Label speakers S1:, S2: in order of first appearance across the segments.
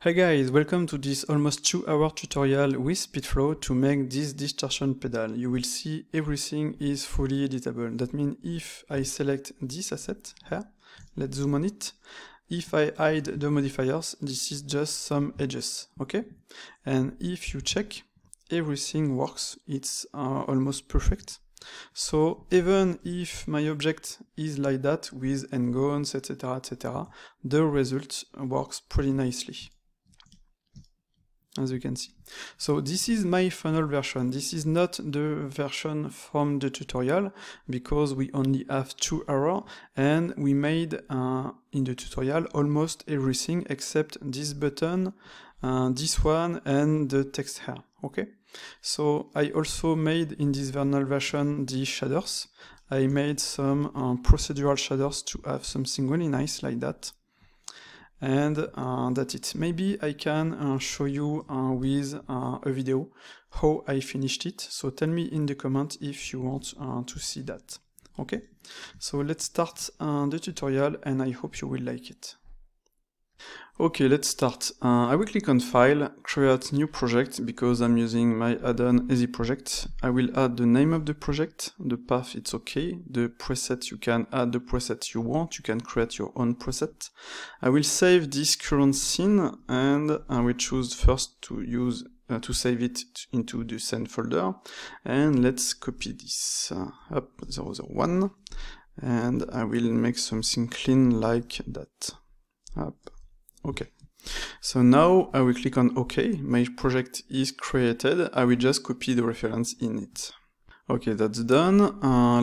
S1: Hey guys, welcome to this almost 2-hour tutorial with SpeedFlow to make this distortion pedal. You will see everything is fully editable. That means if I select this asset here, let's zoom on it. If I hide the modifiers, this is just some edges, okay? And if you check, everything works. It's almost perfect. So even if my object is like that with n-gons, etc., the result works pretty nicely, as you can see. So this is my final version. This is not the version from the tutorial because we only have 2 hours and we made in the tutorial almost everything except this button, this one, and the text here, okay? So I also made in this final version the shaders. I made some procedural shaders to have something really nice like that. And that's it. Maybe I can show you with a video how I finished it. So tell me in the comment if you want to see that. Okay? So let's start the tutorial and I hope you will like it. Okay, let's start. I will click on File, Create New Project because I'm using my add-on Easy Project. I will add the name of the project, the path it's okay, the preset you can add the preset you want, you can create your own preset. I will save this current scene and I will choose first to use to save it into the scene folder. And let's copy this up 001 and I will make something clean like that. Up. Okay, so now I will click on OK, my project is created, I will just copy the reference in it. Okay, that's done,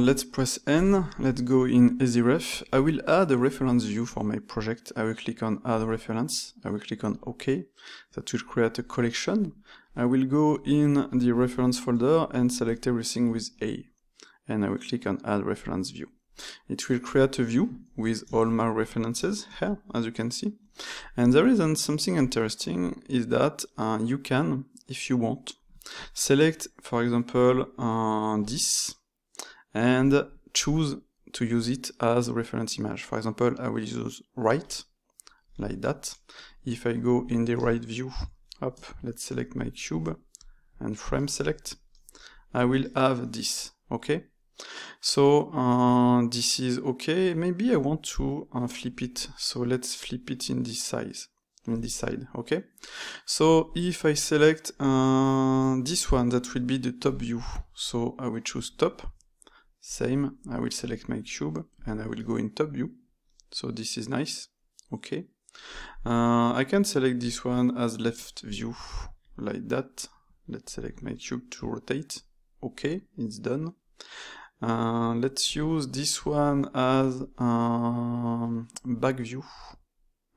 S1: let's press N, let's go in EasyRef, I will add a reference view for my project, I will click on Add Reference, I will click on OK, that will create a collection, I will go in the reference folder and select everything with A, and I will click on Add Reference View. It will create a view with all my references here, as you can see. And there is something interesting is that you can, if you want, select, for example, this and choose to use it as a reference image. For example, I will use right, like that. If I go in the right view, up, let's select my cube and frame select, I will have this, okay? So this is okay. Maybe I want to flip it. So let's flip it in this size, in this side. Okay. So if I select this one, that will be the top view. So I will choose top. Same. I will select my cube and I will go in top view. So this is nice. Okay. I can select this one as left view, like that. Let's select my cube to rotate. Okay, it's done. Let's use this one as back view.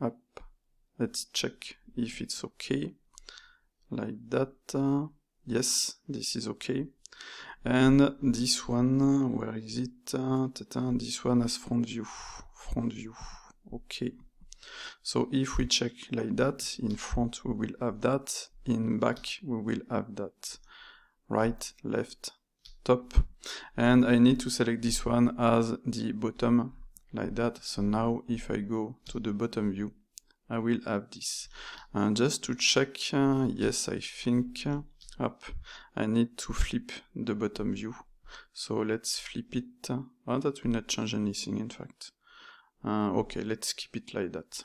S1: Up. Let's check if it's okay. Like that. Yes, this is okay. And this one, where is it? This one as front view. Front view. Okay. So if we check like that, in front we will have that. In back we will have that. Right, left, top, and I need to select this one as the bottom, like that. So now if I go to the bottom view, I will have this. And just to check, yes, I think, up, I need to flip the bottom view. So let's flip it. Oh, that will not change anything, in fact. Okay, let's keep it like that.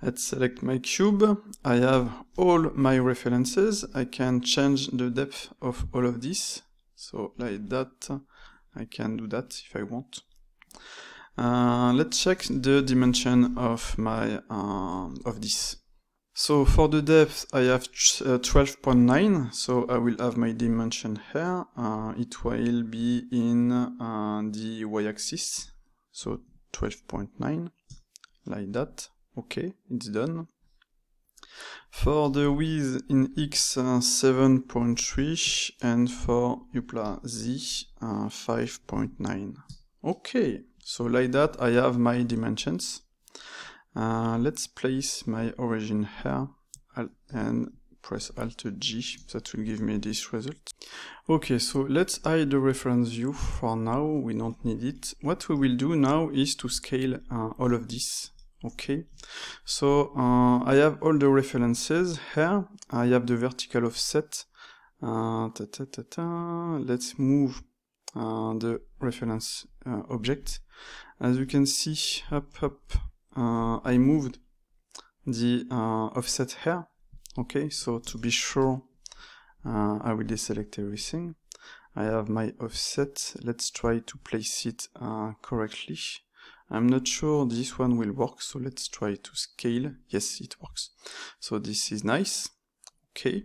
S1: Let's select my cube. I have all my references. I can change the depth of all of this. So like that, I can do that if I want. Let's check the dimension of my of this. So for the depth, I have 12.9. So I will have my dimension here. It will be in the y-axis. So 12.9, like that. Okay, it's done. For the width in X, 7.3, and for Z, 5.9. Okay, so like that I have my dimensions. Let's place my origin here and press Alt G, that will give me this result. Okay, so let's hide the reference view for now, we don't need it. What we will do now is to scale all of this. Okay, so I have all the references here. I have the vertical offset. Let's move the reference object. As you can see, I moved the offset here. Okay, so to be sure, I will deselect everything. I have my offset. Let's try to place it correctly. I'm not sure this one will work, so let's try to scale. Yes, it works. So this is nice. Okay.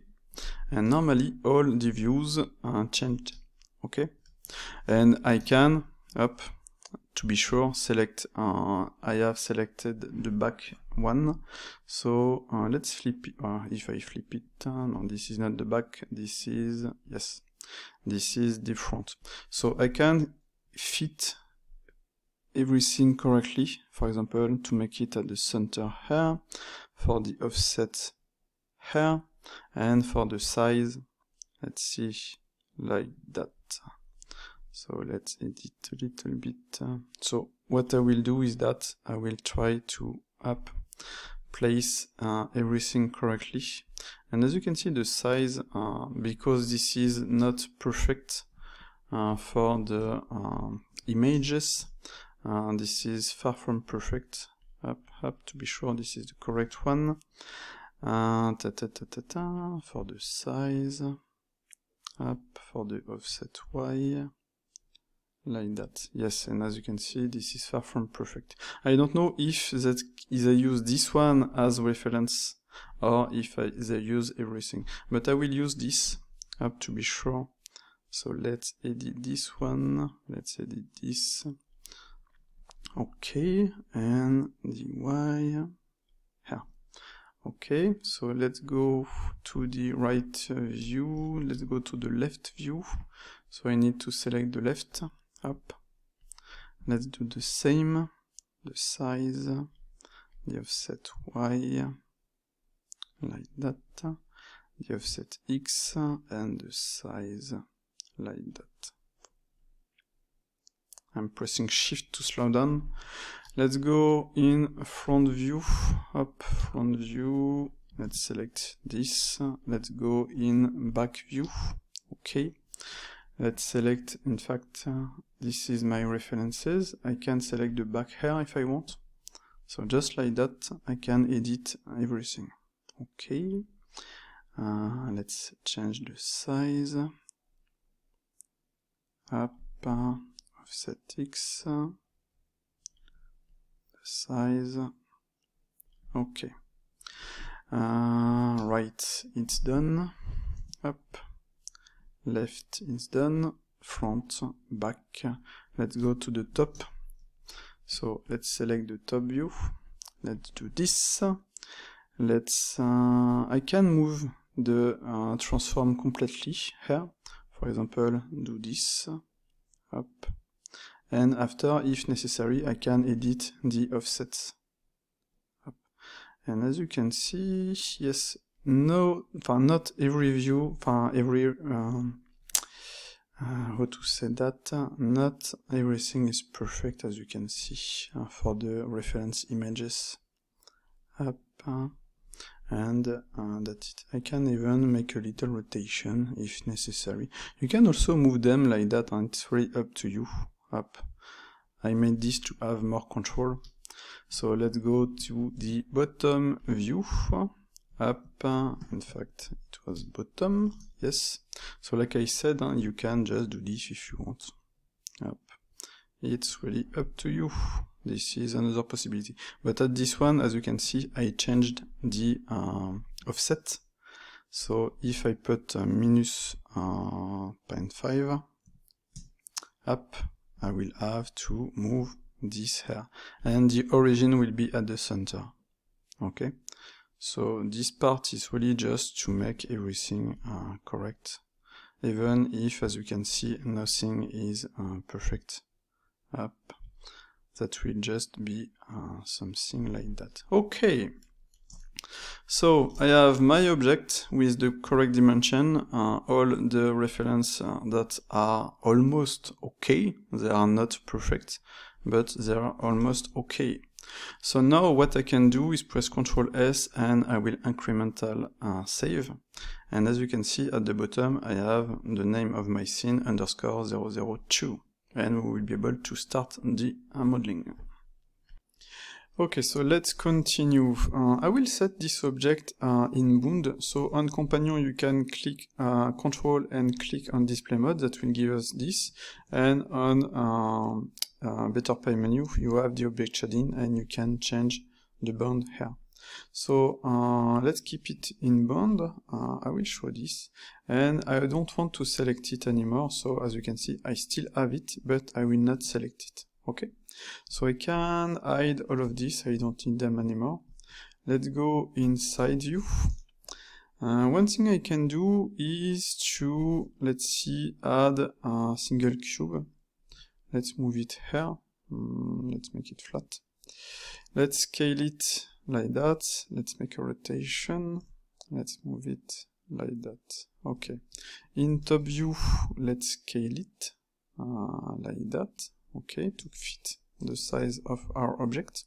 S1: And normally all the views are changed. Okay. And I can, to be sure, select, I have selected the back one. So let's flip it. If I flip it, no, this is not the back. This is, yes, this is the front. So I can fit everything correctly, for example, to make it at the center here, for the offset here, and for the size, let's see, like that. So let's edit a little bit. So what I will do is that I will try to place everything correctly. And as you can see, the size, because this is not perfect for the images, this is far from perfect. To be sure this is the correct one. For the size, for the offset Y, like that. Yes, and as you can see, this is far from perfect. I don't know if that is I use this one as reference or if they use everything, but I will use this to be sure. So let's edit this one. Let's edit this. Okay, and the Y here. Okay, so let's go to the right view. Let's go to the left view. So I need to select the left. Let's do the same. The size, the offset Y, like that. The offset X and the size, like that. I'm pressing Shift to slow down. Let's go in front view, front view. Let's select this. Let's go in back view. Okay. Let's select, in fact, this is my references. I can select the back here if I want. So just like that, I can edit everything. Okay. Let's change the size. Offset X, the size. Okay. Right, it's done. Left is done. Front, back. Let's go to the top. So let's select the top view. Let's do this. Let's. I can move the transform completely here. For example, do this. And after, if necessary, I can edit the offsets. And as you can see, yes, not every view, every, how to say that, not everything is perfect, as you can see, for the reference images. And that's it. I can even make a little rotation if necessary. You can also move them like that, and it's really up to you. I made this to have more control. So let's go to the bottom view. In fact, it was bottom. Yes. So like I said, you can just do this if you want. It's really up to you. This is another possibility. But at this one, as you can see, I changed the offset. So if I put minus 0.5 I will have to move this here, and the origin will be at the center. Okay, so this part is really just to make everything correct, even if, as you can see, nothing is perfect. That will just be something like that. Okay, so I have my object with the correct dimension, all the references that are almost okay. They are not perfect, but they are almost okay. So now what I can do is press Ctrl S and I will incremental save. And as you can see at the bottom, I have the name of my scene _002. And we will be able to start the modeling. Okay, so let's continue. I will set this object in bound. So on companion, you can click Control and click on display mode. That will give us this. And on better pay menu, you have the object shading and you can change the bound here. So let's keep it in bound. I will show this. And I don't want to select it anymore. So as you can see, I still have it, but I will not select it. Okay, so I can hide all of this, I don't need them anymore. Let's go inside view. One thing I can do is to, let's see, add a single cube. Let's move it here. Let's make it flat. Let's scale it like that. Let's make a rotation. Let's move it like that. Okay. In top view, let's scale it like that. Okay, to fit the size of our object.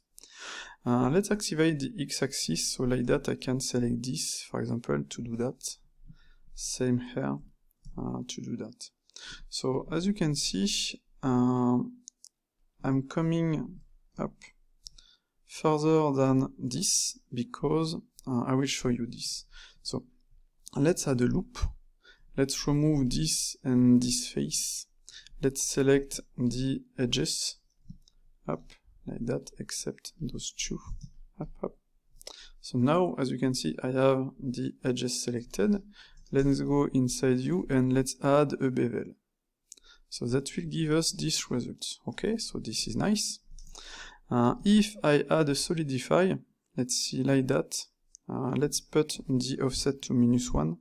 S1: Let's activate the x-axis, so like that I can select this, for example, to do that. Same here, to do that. So as you can see, I'm coming up further than this because I will show you this. So let's add a loop. Let's remove this and this face. Let's select the edges, up, like that, except those two, up. So now, as you can see, I have the edges selected. Let's go inside view and let's add a bevel. So that will give us this result. Okay, so this is nice. If I add a solidify, let's see like that. Let's put the offset to -1.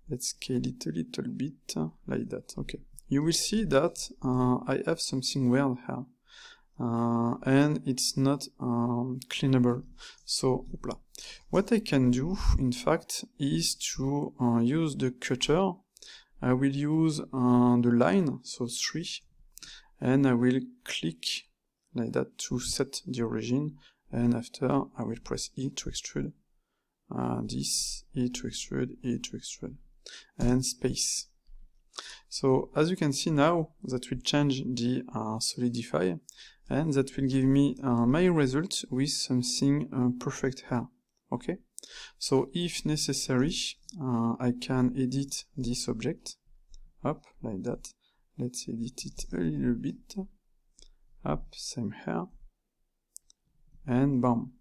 S1: Let's scale it a little bit, like that, okay. You will see that I have something weird here, and it's not cleanable. So, what I can do, in fact, is to use the cutter. I will use the line, so 3, and I will click like that to set the origin, and after I will press E to extrude, this, E to extrude, E to extrude, and space. So as you can see now, that will change the solidify, and that will give me my result with something perfect here. Okay, so if necessary, I can edit this object up like that. Let's edit it a little bit up, same here, and bam.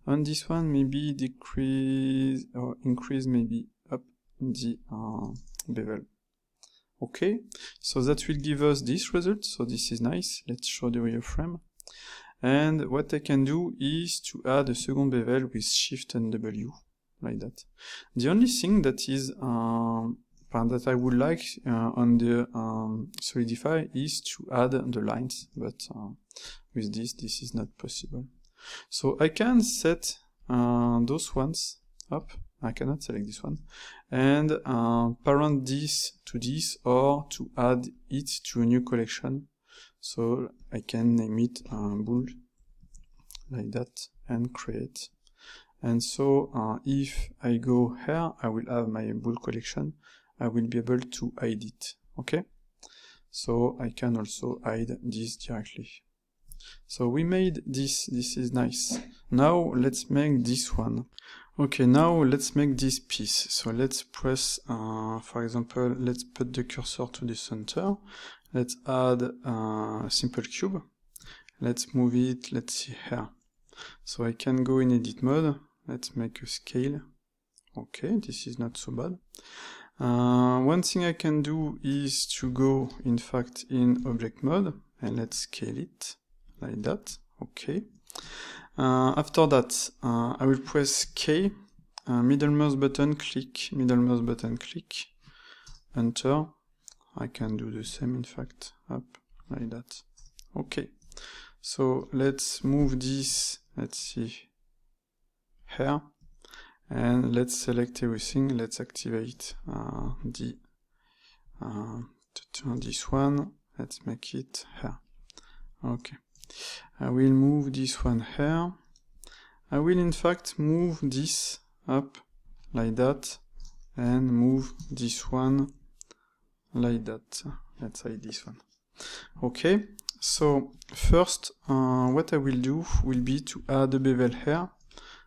S1: On this one, maybe decrease or increase maybe up the bevel. Okay, so that will give us this result, so this is nice. Let's show the wireframe. And what I can do is to add a second bevel with Shift and W, like that. The only thing that is that I would like on the solidify is to add the lines, but with this is not possible. So I can set those ones up. I cannot select this one, and parent this to this, or to add it to a new collection. So I can name it bool, like that, and create. And so if I go here, I will have my bool collection. I will be able to hide it. Okay, so I can also hide this directly. So we made this is nice. Now let's make this one. Okay, now let's make this piece. So let's press, for example, let's put the cursor to the center. Let's add a simple cube. Let's move it, let's see here. So I can go in edit mode. Let's make a scale. Okay, this is not so bad. One thing I can do is to go, in fact, in object mode, and let's scale it like that. Okay. After that, I will press K, middle mouse button, click, middle mouse button, click, enter. I can do the same, in fact, up, like that. Okay, so let's move this, let's see, here, and let's select everything. Let's activate this one, let's make it here. Okay, I will move this one here. I will in fact move this up like that and move this one like that. Let's hide this one. Okay, so first what I will do will be to add a bevel here.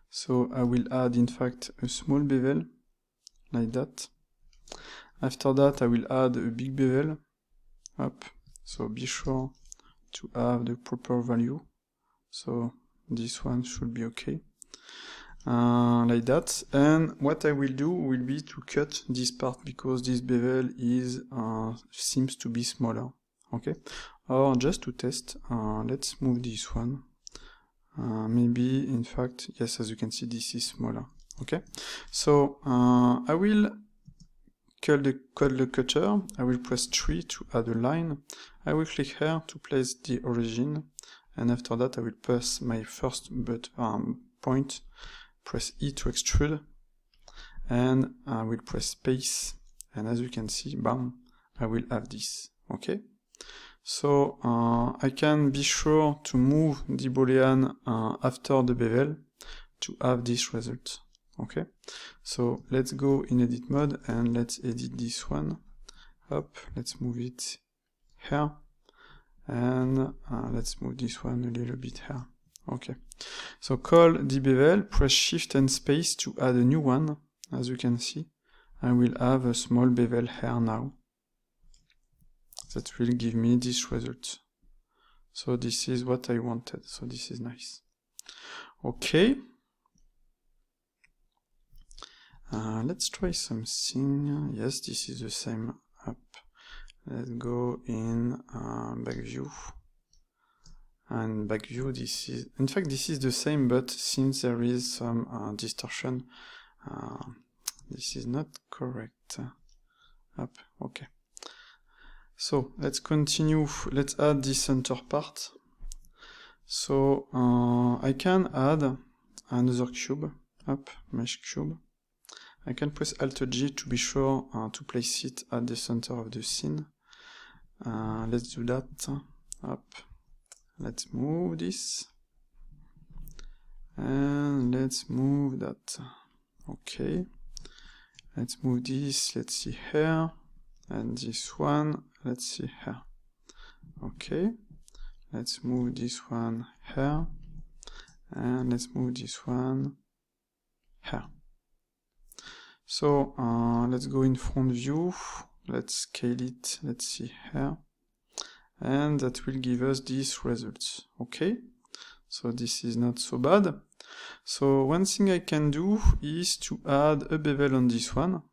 S1: So I will add in fact a small bevel like that. After that I will add a big bevel up. So be sure to have the proper value. So this one should be okay. Like that. And what I will do will be to cut this part because this bevel is seems to be smaller. Okay, or just to test, let's move this one. Maybe in fact, yes, as you can see, this is smaller. Okay, so I will call the cutter. I will press 3 to add a line. I will click here to place the origin, and after that I will press my first point, press E to extrude, and I will press space, and as you can see, bam, I will have this. Okay, so I can be sure to move the boolean after the bevel to have this result. Okay, so let's go in edit mode and let's edit this one. Up, let's move it here, and let's move this one a little bit here. Okay, so call the bevel, press shift and space to add a new one. As you can see, I will have a small bevel here now. That will give me this result. So this is what I wanted, so this is nice. Okay. Let's try something. Yes, this is the same up. Let's go in back view. And back view, this is, in fact, this is the same, but since there is some distortion, this is not correct. Up, okay. So let's continue. Let's add the center part. So I can add another cube. Up, mesh cube. I can press Alt G to be sure to place it at the center of the scene. Let's do that. Up. Let's move this. And let's move that. Okay. Let's move this. Let's see here. And this one. Let's see here. Okay. Let's move this one here. And let's move this one here. So let's go in front view, let's scale it, let's see here, and that will give us these results. Okay, so this is not so bad. So one thing I can do is to add a bevel on this one,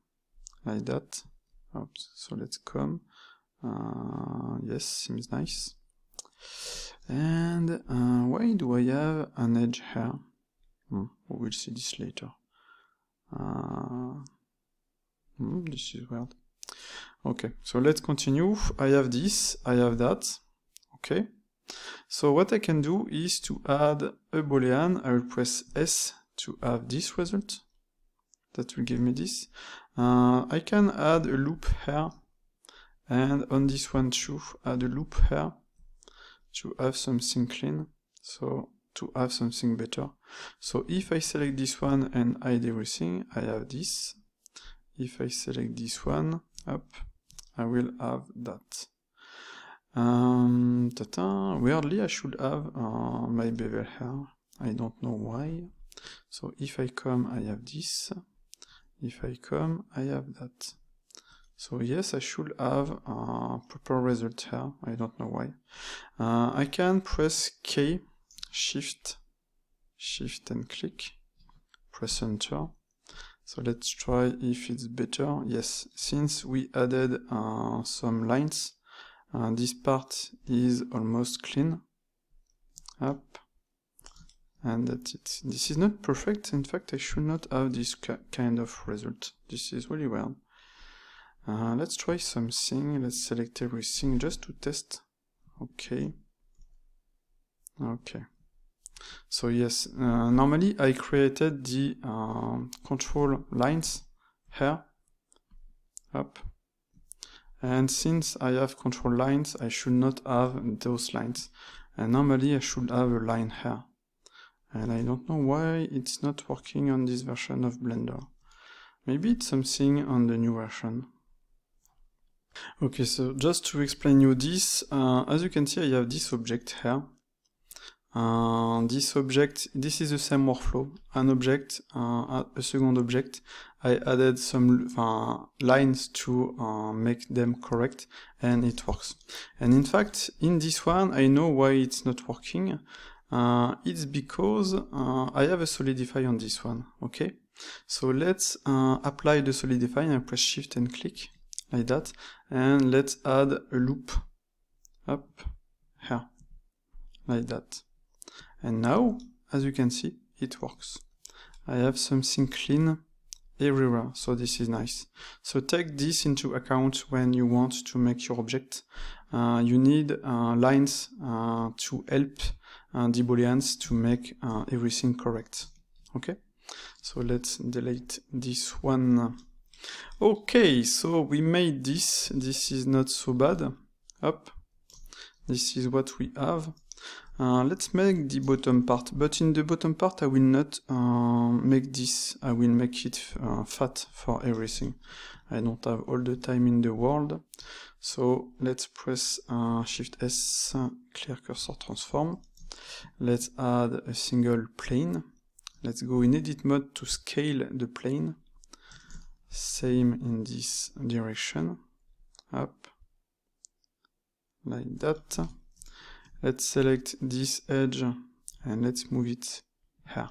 S1: like that. Oops. So let's come, yes, seems nice. And why do I have an edge here? We will see this later. This is weird. Okay, so let's continue. I have this, I have that. Okay, so what I can do is to add a boolean. I will press S to have this result. That will give me this. I can add a loop here, and on this one too, add a loop here to have something clean. So to have something better. So if I select this one and hide everything, I have this. If I select this one, up, I will have that. Weirdly, I should have my bevel here. I don't know why. So if I come, I have this. If I come, I have that. So yes, I should have a proper result here. I don't know why. I can press K, Shift and click, press Enter. So let's try if it's better. Yes, since we added some lines, this part is almost clean. Up, and that's it. This is not perfect. In fact, I should not have this kind of result. This is really weird. Let's try something. Let's select everything just to test. Okay. Okay. So yes, normally I created the control lines here, up, and since I have control lines, I should not have those lines. and normally I should have a line here. And I don't know why it's not working on this version of Blender. Maybe it's something on the new version. Okay, so just to explain you this, as you can see, I have this object here. This object, this is the same workflow. An object, a second object. I added some lines to make them correct, and it works. And in fact, in this one, I know why it's not working. It's because I have a Solidify on this one, okay? So let's apply the Solidify and press Shift and click, like that, and let's add a loop up here, like that. And now, as you can see, it works. I have something clean everywhere, so this is nice. So take this into account when you want to make your object. You need lines to help the booleans to make everything correct. Okay, so let's delete this one. Okay, so we made this. This is not so bad. Up. This is what we have. Let's make the bottom part, but in the bottom part I will not make this. I will make it fat for everything. I don't have all the time in the world. So let's press Shift S, clear cursor transform. Let's add a single plane. Let's go in edit mode to scale the plane. Same in this direction. Up. Like that. Let's select this edge and let's move it here.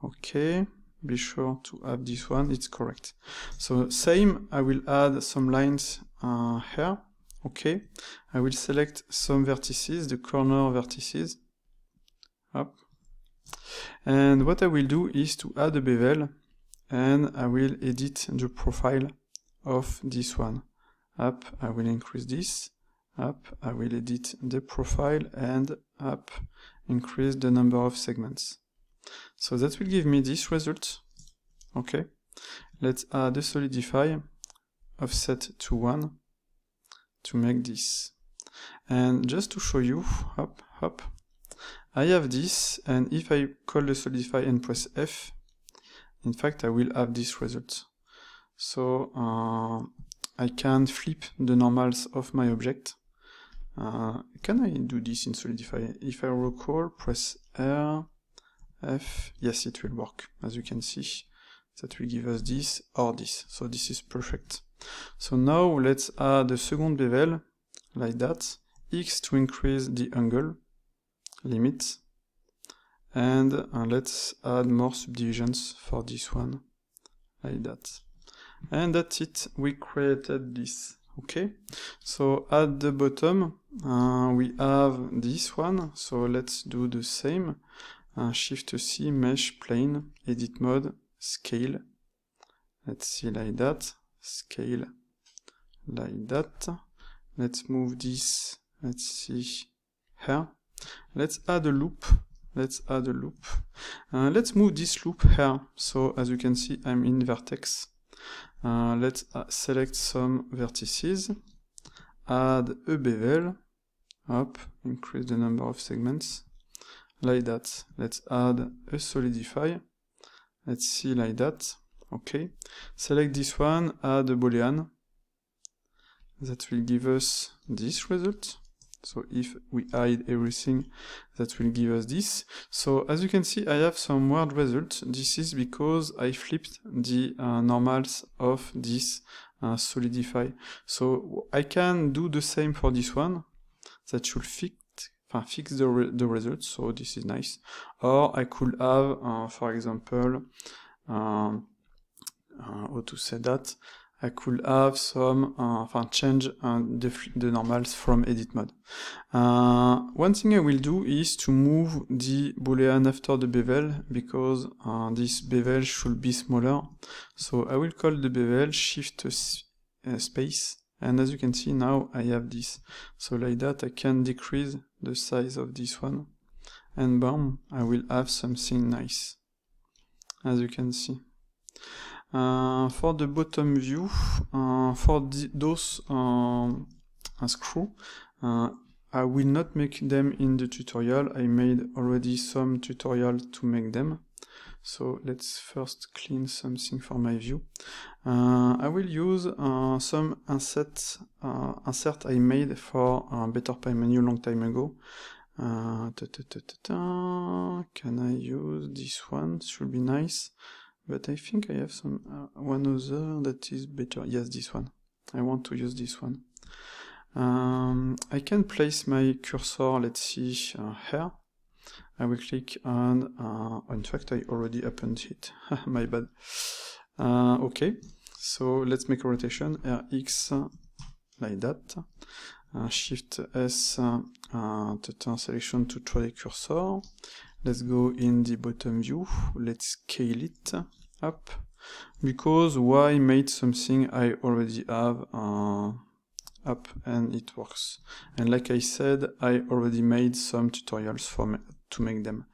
S1: Okay, be sure to have this one, it's correct. So same, I will add some lines here. Okay, I will select some vertices, the corner vertices. Up. And what I will do is to add a bevel, and I will edit the profile of this one. Up, I will increase this. Up, I will edit the profile, and up, increase the number of segments. So that will give me this result. Okay, let's add a Solidify, offset to 1 to make this. And just to show you, up, I have this, and if I call the Solidify and press F, in fact I will have this result. So I can flip the normals of my object. Can I do this in Solidify? If I recall, press R, F, yes, it will work. As you can see, that will give us this or this. So this is perfect. So now let's add a second bevel, like that. X to increase the angle, limit. And let's add more subdivisions for this one, like that. And that's it, we created this. Okay, so at the bottom we have this one, so let's do the same. Shift C, mesh, plane, edit mode, scale. Let's see, like that, scale, like that. Let's move this, let's see, here. Let's add a loop. Let's move this loop here. So as you can see, I'm in vertex. Let's select some vertices, add a bevel, up, increase the number of segments, like that. Let's add a Solidify, let's see, like that. Okay, select this one, add a boolean, that will give us this result. So if we hide everything, that will give us this. So as you can see, I have some weird results. This is because I flipped the normals of this Solidify. So I can do the same for this one. That should fix the results. So this is nice. Or I could have, for example, how to say that? I could have some, change the normals from edit mode. One thing I will do is to move the boolean after the bevel, because this bevel should be smaller. So I will call the bevel shift space, and as you can see now I have this. So like that I can decrease the size of this one, and boom, I will have something nice, as you can see. For the bottom view, for those screw, I will not make them in the tutorial. I made already some tutorial to make them. So let's first clean something for my view. I will use some insert I made for BetterPy menu long time ago. Can I use this one? Should be nice. But I think I have some one other that is better. Yes, this one. I want to use this one. I can place my cursor, let's see, here. I will click on, in fact I already opened it, my bad. Okay, so let's make a rotation, RX, like that. Shift S, turn selection to 3D cursor. Let's go in the bottom view, let's scale it up. Because why made something I already have up and it works. And like I said, I already made some tutorials to make them.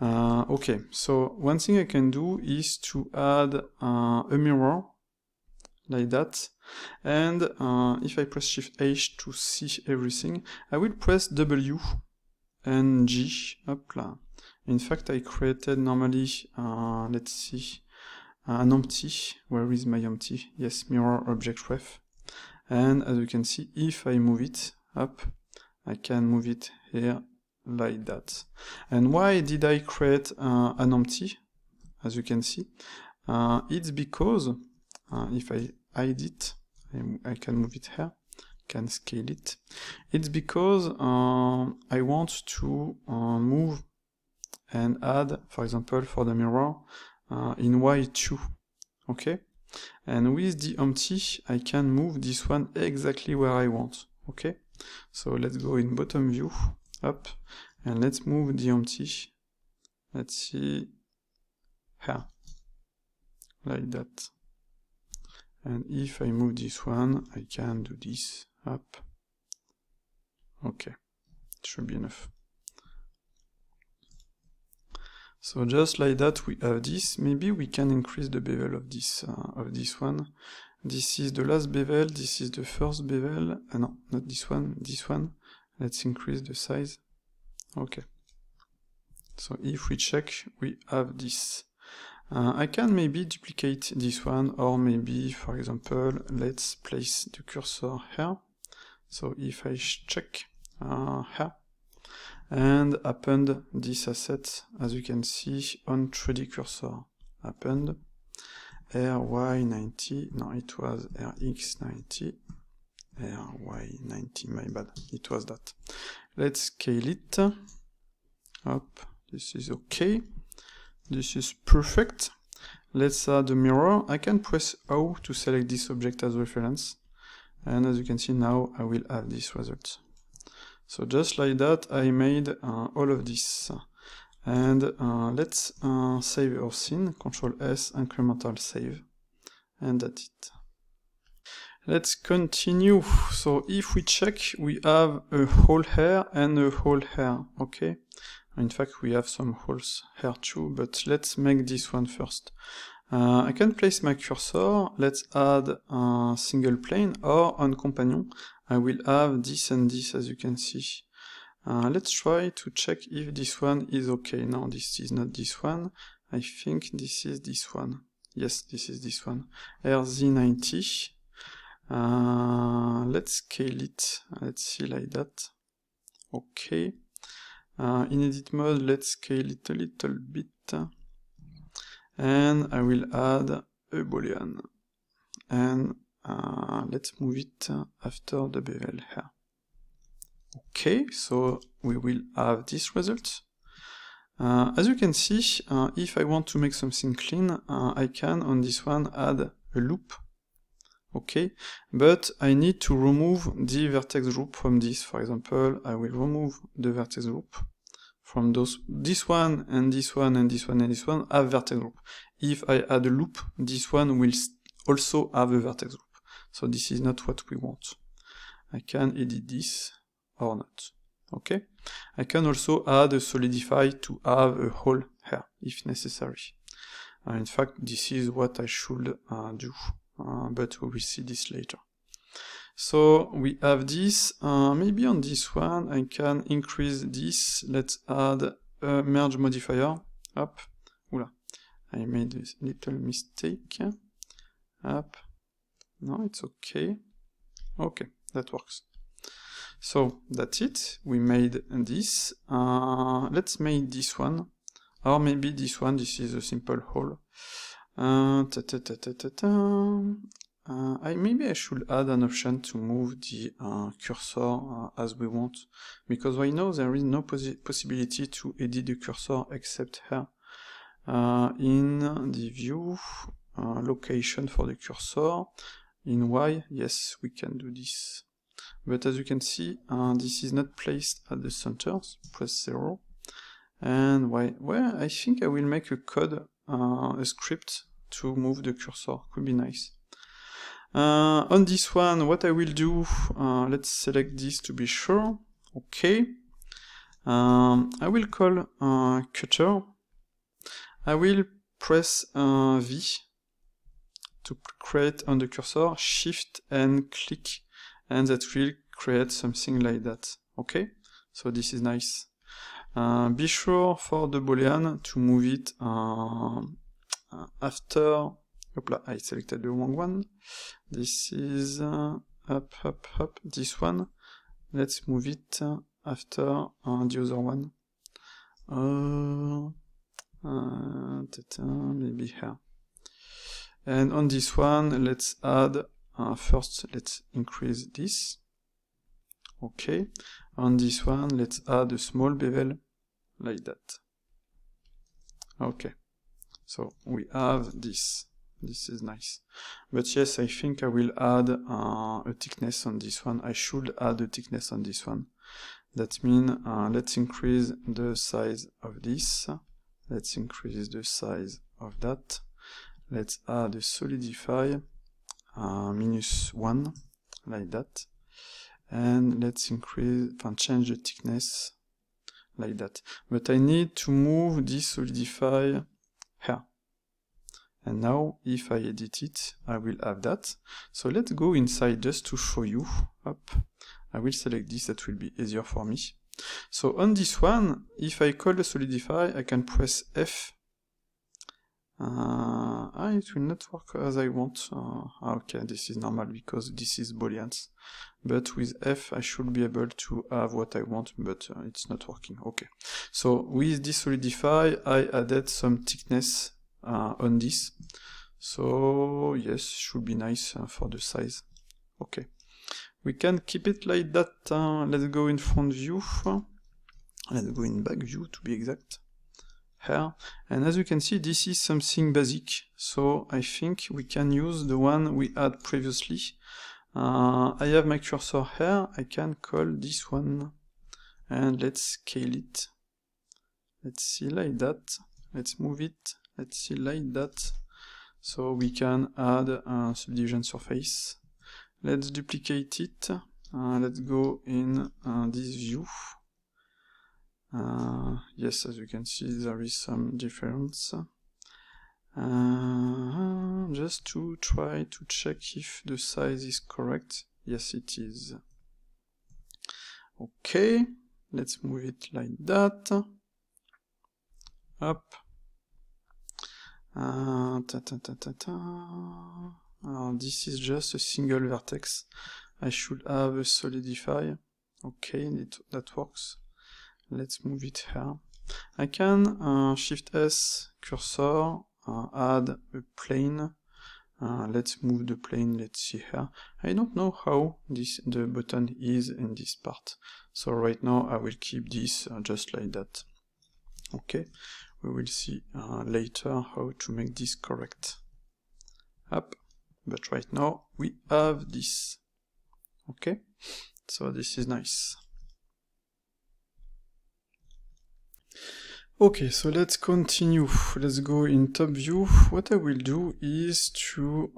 S1: Okay, so one thing I can do is to add a mirror like that. And if I press Shift H to see everything, I will press W and G. Hopla. In fact, I created normally, let's see, an empty. Where is my empty? Yes, mirror object ref. And as you can see, if I move it up, I can move it here like that. And why did I create an empty? As you can see, it's because if I hide it, I can move it here, can scale it. It's because I want to move and add, for example, for the mirror in Y2. Okay? And with the empty, I can move this one exactly where I want. Okay? So let's go in bottom view, up, and let's move the empty. Let's see, here, like that. And if I move this one, I can do this, up. Okay, it should be enough. So just like that we have this. Maybe we can increase the bevel of this one. This is the last bevel, this is the first bevel. No, not this one, this one. Let's increase the size. Okay. So if we check, we have this. I can maybe duplicate this one, or maybe, for example, let's place the cursor here. So if I check here, and append this asset, as you can see on 3D cursor, append RY90, no, it was RX90, RY90, my bad, it was that. Let's scale it up, this is okay, this is perfect. Let's add a mirror. I can press O to select this object as reference, and as you can see now I will have this result. So just like that, I made all of this. And let's save our scene, Ctrl S, incremental save. And that's it. Let's continue. So if we check, we have a hole here and a hole here, okay? In fact, we have some holes here too, but let's make this one first. I can place my cursor, let's add a single plane, or on companion, I will have this and this, as you can see. Let's try to check if this one is okay. No, this is not this one. I think this is this one. Yes, this is this one. RZ90. Let's scale it. Let's see like that. Okay. In edit mode, let's scale it a little bit. And I will add a boolean. And let's move it after the bevel here. Okay, so we will have this result. As you can see, if I want to make something clean, I can on this one add a loop. Okay, but I need to remove the vertex group from this. For example, I will remove the vertex group from those. This one and this one and this one and this one have vertex group. If I add a loop, this one will also have a vertex group. So this is not what we want. I can edit this or not. Okay. I can also add a solidify to have a hole here if necessary. In fact, this is what I should do, but we will see this later. So we have this, maybe on this one I can increase this. Let's add a merge modifier. Up. Oula, I made a little mistake. Up. No, it's okay. Okay, that works. So that's it. We made this. Let's make this one. Or maybe this one. This is a simple hole. Maybe I should add an option to move the cursor as we want, because right now there is no possibility to edit the cursor except here. In the view, location for the cursor, in Y, yes, we can do this. But as you can see, this is not placed at the center, so press 0. And Y, well, I think I will make a code, a script to move the cursor, could be nice. On this one, what I will do, let's select this to be sure. Okay. I will call cutter. I will press V to create on the cursor, shift and click, and that will create something like that. Okay, so this is nice. Be sure for the Boolean to move it after. Opla, I selected the wrong one. This is up, this one. Let's move it after the other one. Maybe here. And on this one, let's add, first let's increase this. Okay. On this one, let's add a small bevel, like that. Okay. So we have this. This is nice. But yes, I think I will add a thickness on this one. I should add a thickness on this one. That means, let's increase the size of this. Let's increase the size of that. Let's add a solidify, -1, like that. And let's increase, change the thickness, like that. But I need to move this solidify here. And now, if I edit it, I will have that. So let's go inside just to show you. Up. I will select this, that will be easier for me. So on this one, if I call the solidify, I can press F. It will not work as I want. Okay, this is normal because this is Booleans. But with F, I should be able to have what I want, but it's not working. Okay. So with this solidify, I added some thickness on this. So yes, should be nice for the size. Okay. We can keep it like that. Let's go in front view. Let's go in back view to be exact. Here. And as you can see, this is something basic. So I think we can use the one we had previously. I have my cursor here. I can call this one. And let's scale it. Let's see like that. Let's move it. Let's see like that. So we can add a subdivision surface. Let's duplicate it. Let's go in this view. Yes, as you can see, there is some difference. Just to try to check if the size is correct. Yes, it is. Okay, let's move it like that. Up. This is just a single vertex. I should have a solidify. Okay, that works. Let's move it here. I can Shift S, cursor, add a plane. Let's move the plane. Let's see here. I don't know how the button is in this part. So right now I will keep this just like that. Okay. We will see later how to make this correct. Up. But right now we have this. Okay, so this is nice. Okay, so let's continue. Let's go in top view. What I will do is to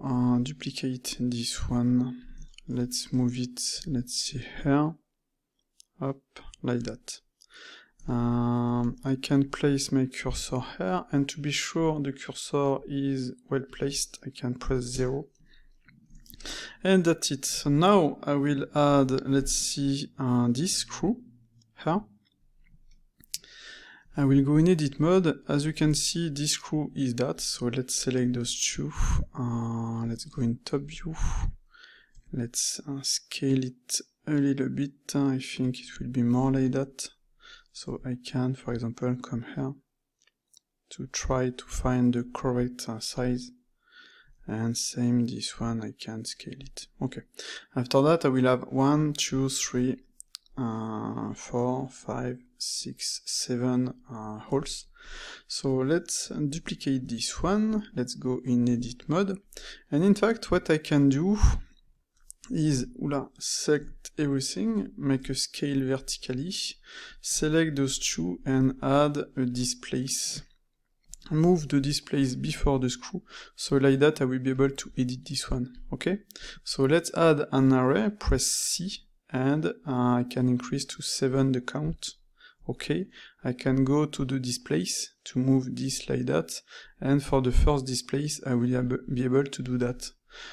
S1: duplicate this one. Let's move it, let's see here. Up, like that. I can place my cursor here, and to be sure the cursor is well placed, I can press 0. And that's it. So now I will add, let's see, this screw here. I will go in edit mode. As you can see, this screw is that. So let's select those two. Let's go in top view. Let's scale it a little bit. I think it will be more like that. So I can, for example, come here to try to find the correct size. And same this one, I can scale it. Okay. After that, I will have 1, 2, 3, 4, 5, 6, 7 holes. So let's duplicate this one. Let's go in edit mode. And in fact, what I can do is select everything, make a scale vertically, select those two and add a displace. Move the displace before the screw, so like that I will be able to edit this one, okay? So let's add an array, press C, and I can increase to 7 the count, okay? I can go to the displace to move this like that, and for the first displace I will be able to do that.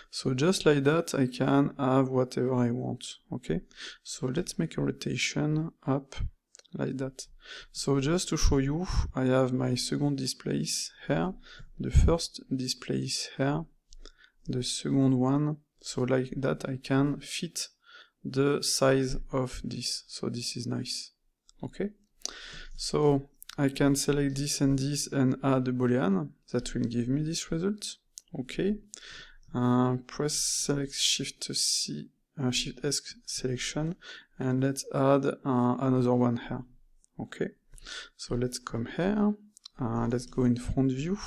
S1: So just like that I can have whatever I want, okay? So let's make a rotation up, like that. So just to show you, I have my second displace here, the first displace here, the second one, so like that I can fit the size of this, so this is nice, okay? So I can select this and add a boolean, that will give me this result, okay? Press select Shift C, Shift S selection, and let's add another one here. Okay, so let's come here, let's go in front view,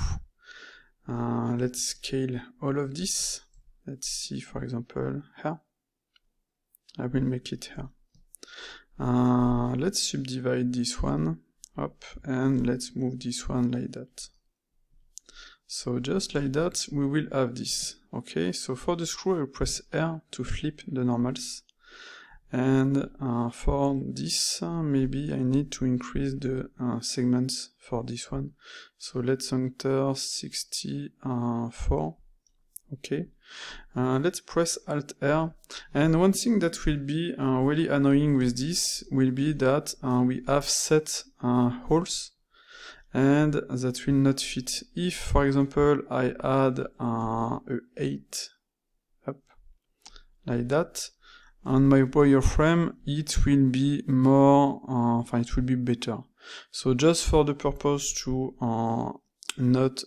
S1: let's scale all of this. Let's see, for example, here. I will make it here. Let's subdivide this one up, and let's move this one like that. So just like that, we will have this. Okay, so for the screw, I will press R to flip the normals. And for this, maybe I need to increase the segments for this one. So let's enter 64. Okay. Let's press Alt R. And one thing that will be really annoying with this will be that we have set holes, and that will not fit. If, for example, I add a 8 up like that, on my wireframe, it will be more, it will be better. So just for the purpose to not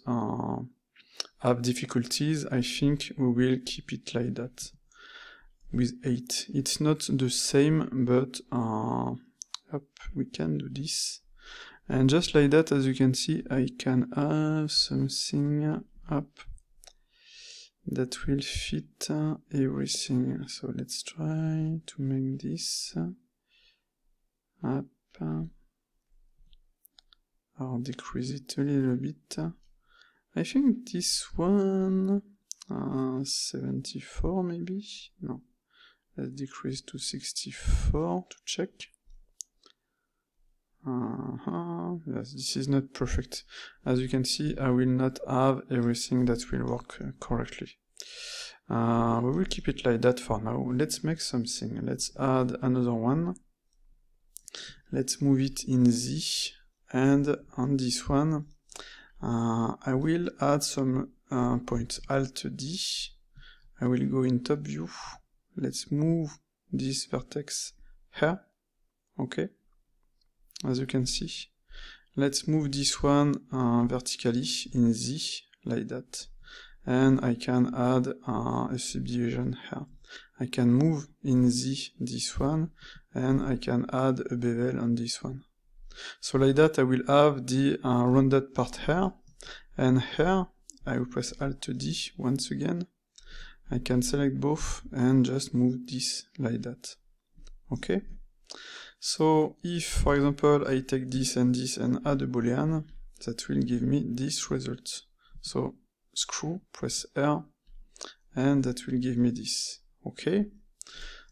S1: have difficulties, I think we will keep it like that, with 8. It's not the same, but we can do this. And just like that, as you can see, I can have something up that will fit everything. So let's try to make this up, or decrease it a little bit. I think this one, 74 maybe? No, let's decrease to 64 to check. Yes, this is not perfect. As you can see, I will not have everything that will work correctly. We will keep it like that for now. Let's make something. Let's add another one. Let's move it in Z, and on this one, I will add some points. Alt D. I will go in top view. Let's move this vertex here. Okay. As you can see, let's move this one vertically in Z, like that. And I can add a subdivision here. I can move in Z this one, and I can add a bevel on this one. So like that, I will have the rounded part here, and here, I will press Alt D once again. I can select both and just move this like that. Okay? So if, for example, I take this and add a boolean, that will give me this result. So screw, press R, and that will give me this. Okay?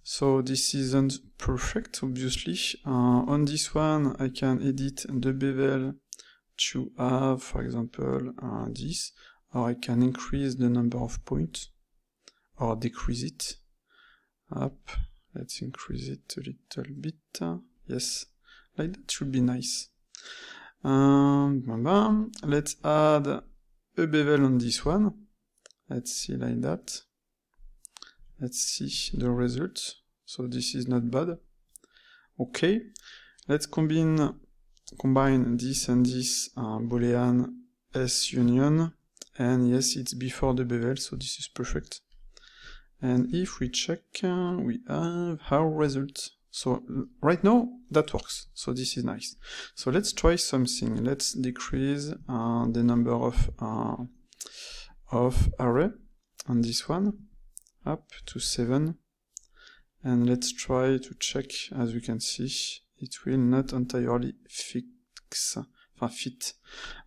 S1: So this isn't perfect, obviously. On this one, I can edit the bevel to have, for example, this, or I can increase the number of points, or decrease it. Up, let's increase it a little bit. Yes, like that should be nice. Let's add a bevel on this one. Let's see like that. Let's see the result. So this is not bad. Okay, let's combine this and this Boolean S union, and yes, it's before the bevel, so this is perfect. And if we check, we have our result. So right now that works, so this is nice. So let's try something. Let's decrease the number of array on this one up to 7, and let's try to check. As we can see, it will not entirely fit.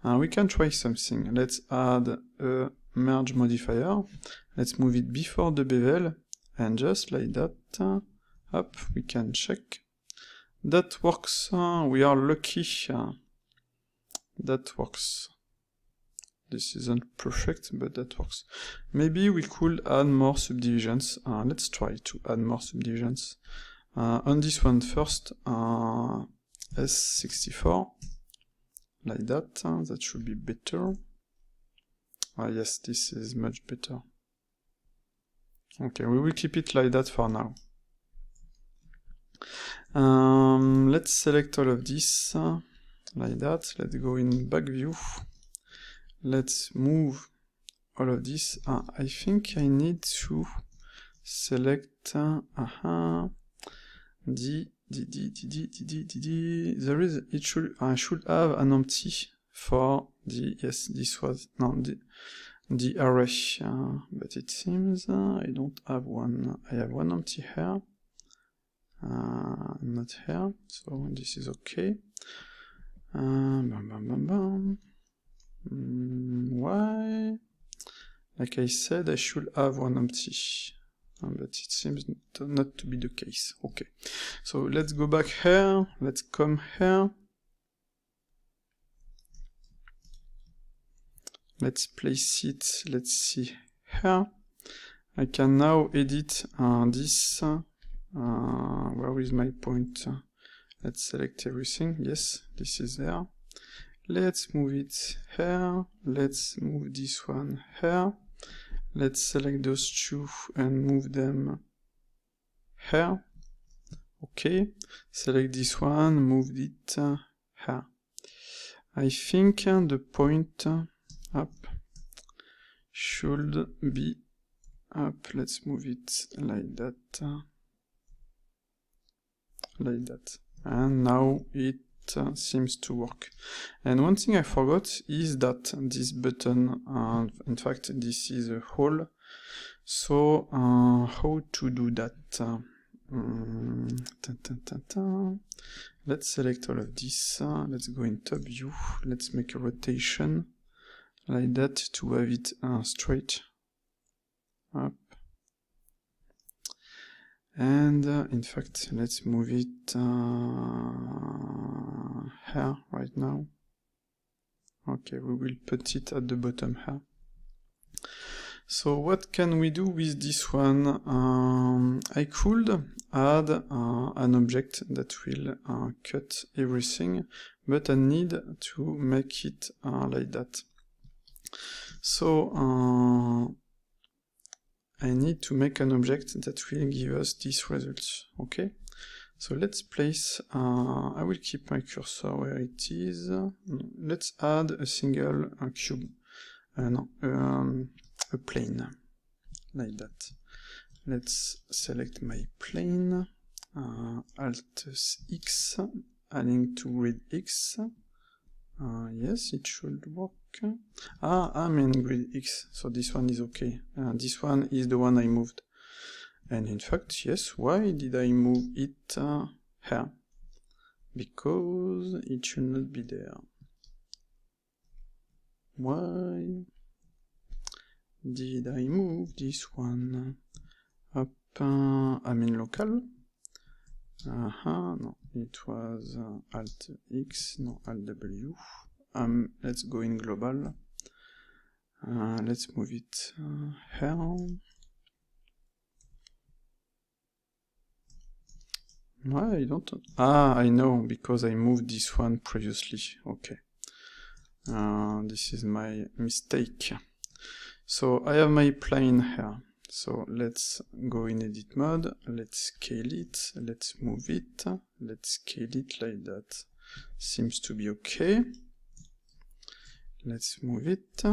S1: We can try something. Let's add a merge modifier. Let's move it before the bevel, and just like that, up, we can check. That works. We are lucky. That works. This isn't perfect, but that works. Maybe we could add more subdivisions. Let's try to add more subdivisions. On this one first, S64, like that. That should be better. Yes, this is much better. Okay, we will keep it like that for now. Let's select all of this, like that. Let's go in back view. Let's move all of this. I think I need to select there is, I should have an empty for the, yes, this was, no, the array, but it seems I don't have one. I have one empty here, not here, so this is okay. Why? Like I said, I should have one empty, but it seems not to be the case. Okay, so let's go back here, let's come here. Let's place it, let's see here. I can now edit this. Where is my point? Let's select everything. Yes, this is there. Let's move it here. Let's move this one here. Let's select those two and move them here. Okay. Select this one, move it here. I think the point up should be up. Let's move it like that. Like that. And now it seems to work. And one thing I forgot is that this button, in fact this is a hole, so how to do that? Let's select all of this, let's go in top view, let's make a rotation like that to have it straight up. And in fact, let's move it here right now. Okay, we will put it at the bottom here. So what can we do with this one? I could add an object that will cut everything, but I need to make it like that. So I need to make an object that will give us this result. Okay, so let's place, I will keep my cursor where it is. Let's add a single cube, a plane, like that. Let's select my plane, Alt X, adding to grid X. Yes, it should work. I'm in grid X, so this one is okay. This one is the one I moved. And in fact, yes, why did I move it here? Because it should not be there. Why did I move this one up? I'm in local. No, it was Alt X, no, Alt W. Let's go in global. Let's move it here. Why I don't? Ah, I know, because I moved this one previously. Okay. This is my mistake. So I have my plane here. So let's go in edit mode, let's scale it, let's move it, let's scale it like that. Seems to be okay. Let's move it.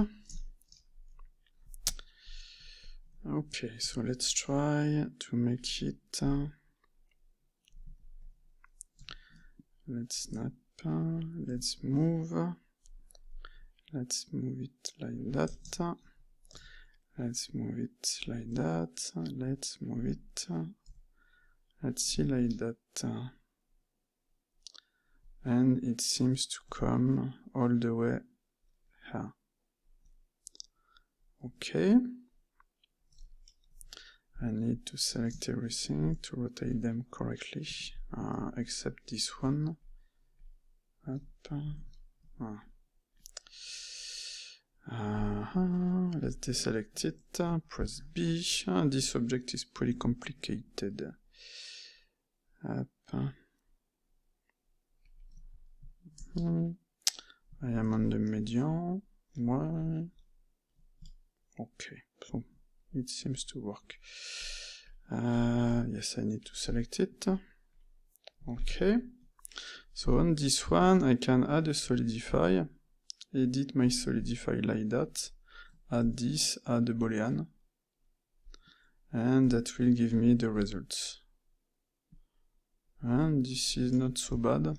S1: Okay, so let's try to make it. Let's snap, let's move it like that. Let's move it like that, let's move it, let's see like that, and it seems to come all the way here. Okay, I need to select everything to rotate them correctly, except this one. Up. Let's deselect it, press B. This object is pretty complicated. Up. I am on the median. Why? Okay, so it seems to work. Yes, I need to select it. Okay, so on this one I can add a solidify. Edit my solidify like that, add this, add a boolean, and that will give me the results. And this is not so bad.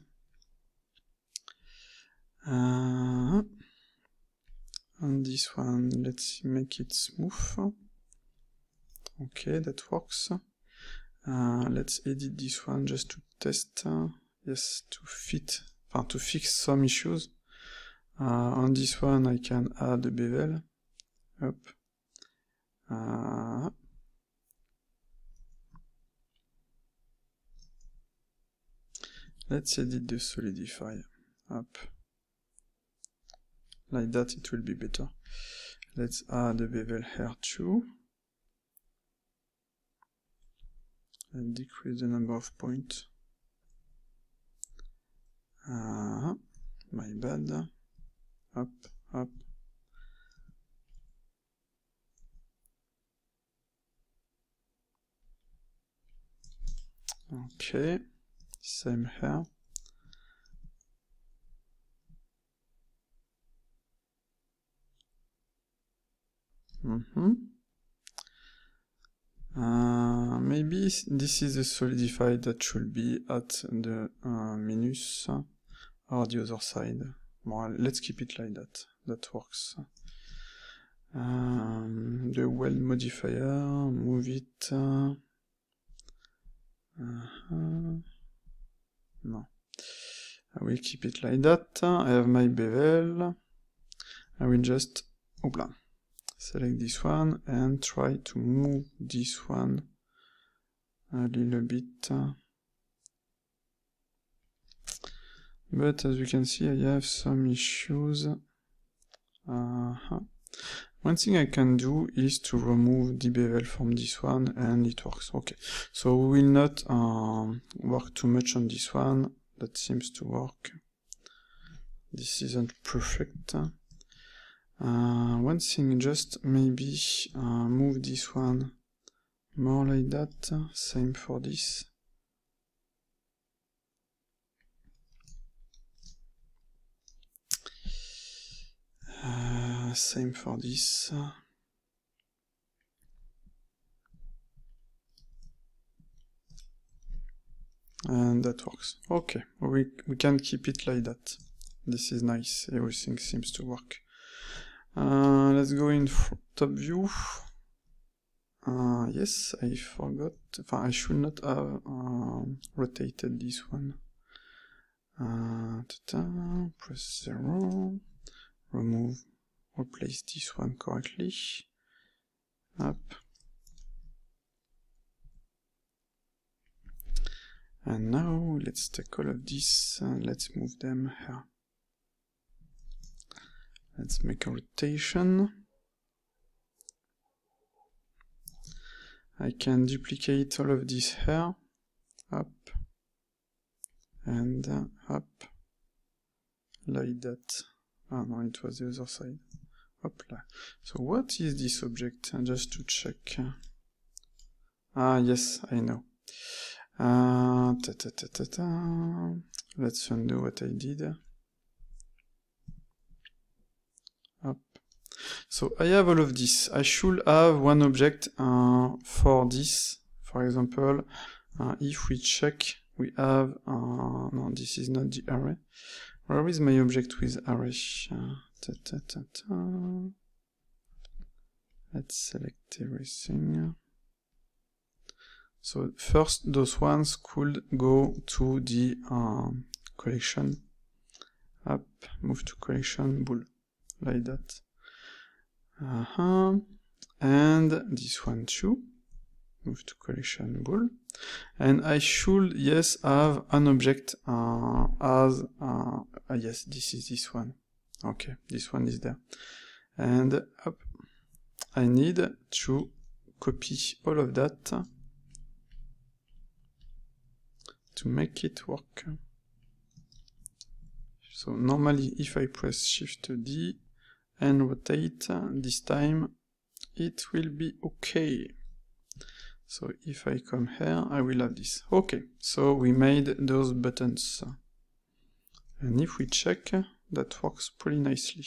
S1: And this one, let's make it smooth. Okay, that works. Let's edit this one just to test, yes, to fix some issues. On this one I can add a bevel, up, let's edit the solidify, up, like that it will be better. Let's add a bevel here too, and decrease the number of points, my bad. Up, up. Okay, same here. Maybe this is a solidify that should be at the minus or the other side. Well, let's keep it like that. That works. The weld modifier, move it. No. I will keep it like that. I have my bevel. I will just select this one and try to move this one a little bit. But as you can see, I have some issues. One thing I can do is to remove the bevel from this one, and it works. Okay, so we will not work too much on this one. That seems to work. This isn't perfect. One thing, just maybe move this one more like that. Same for this. Same for this. And that works. Okay, we can keep it like that. This is nice. Everything seems to work. Let's go in top view. Yes, I forgot. I should not have rotated this one. Press 0. Remove. Replace this one correctly. Up. And now let's take all of this and let's move them here. Let's make a rotation. I can duplicate all of this here. Up. and up, like that. Ah no, it was the other side. Hopla. So what is this object? Just to check. Ah, yes, I know. Let's undo what I did. Up. So I have all of this. I should have one object for this. For example, if we check, we have, no, this is not the array. Where is my object with array? Let's select everything. So first, those ones could go to the collection. Up, move to collection, bool, like that. And this one too. Move to collection, bool. And I should, yes, have an object as, yes, this is this one. Okay, this one is there. And up, I need to copy all of that to make it work. So normally if I press Shift D and rotate, this time it will be okay. So if I come here, I will have this. Okay, so we made those buttons. And if we check, that works pretty nicely.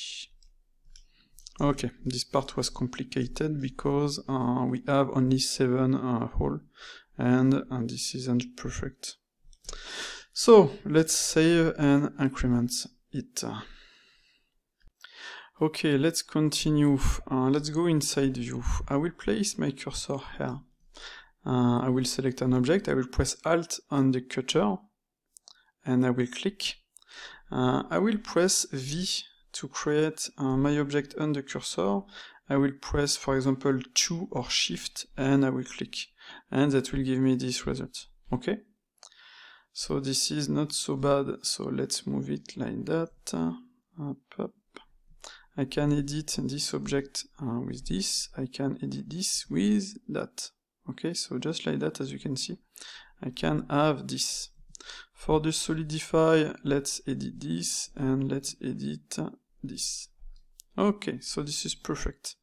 S1: Okay, this part was complicated because we have only 7 holes, and this isn't perfect. So let's save and increment it. Okay, let's continue. Let's go inside view. I will place my cursor here. I will select an object. I will press Alt on the cutter, and I will click. I will press V to create my object on the cursor. I will press, for example, 2 or Shift, and I will click. And that will give me this result. Okay? So this is not so bad. So let's move it like that. Up, up. I can edit this object with this. I can edit this with that. Okay, so just like that, as you can see, I can have this. For the solidify, let's edit this, and let's edit this. Okay, so this is perfect.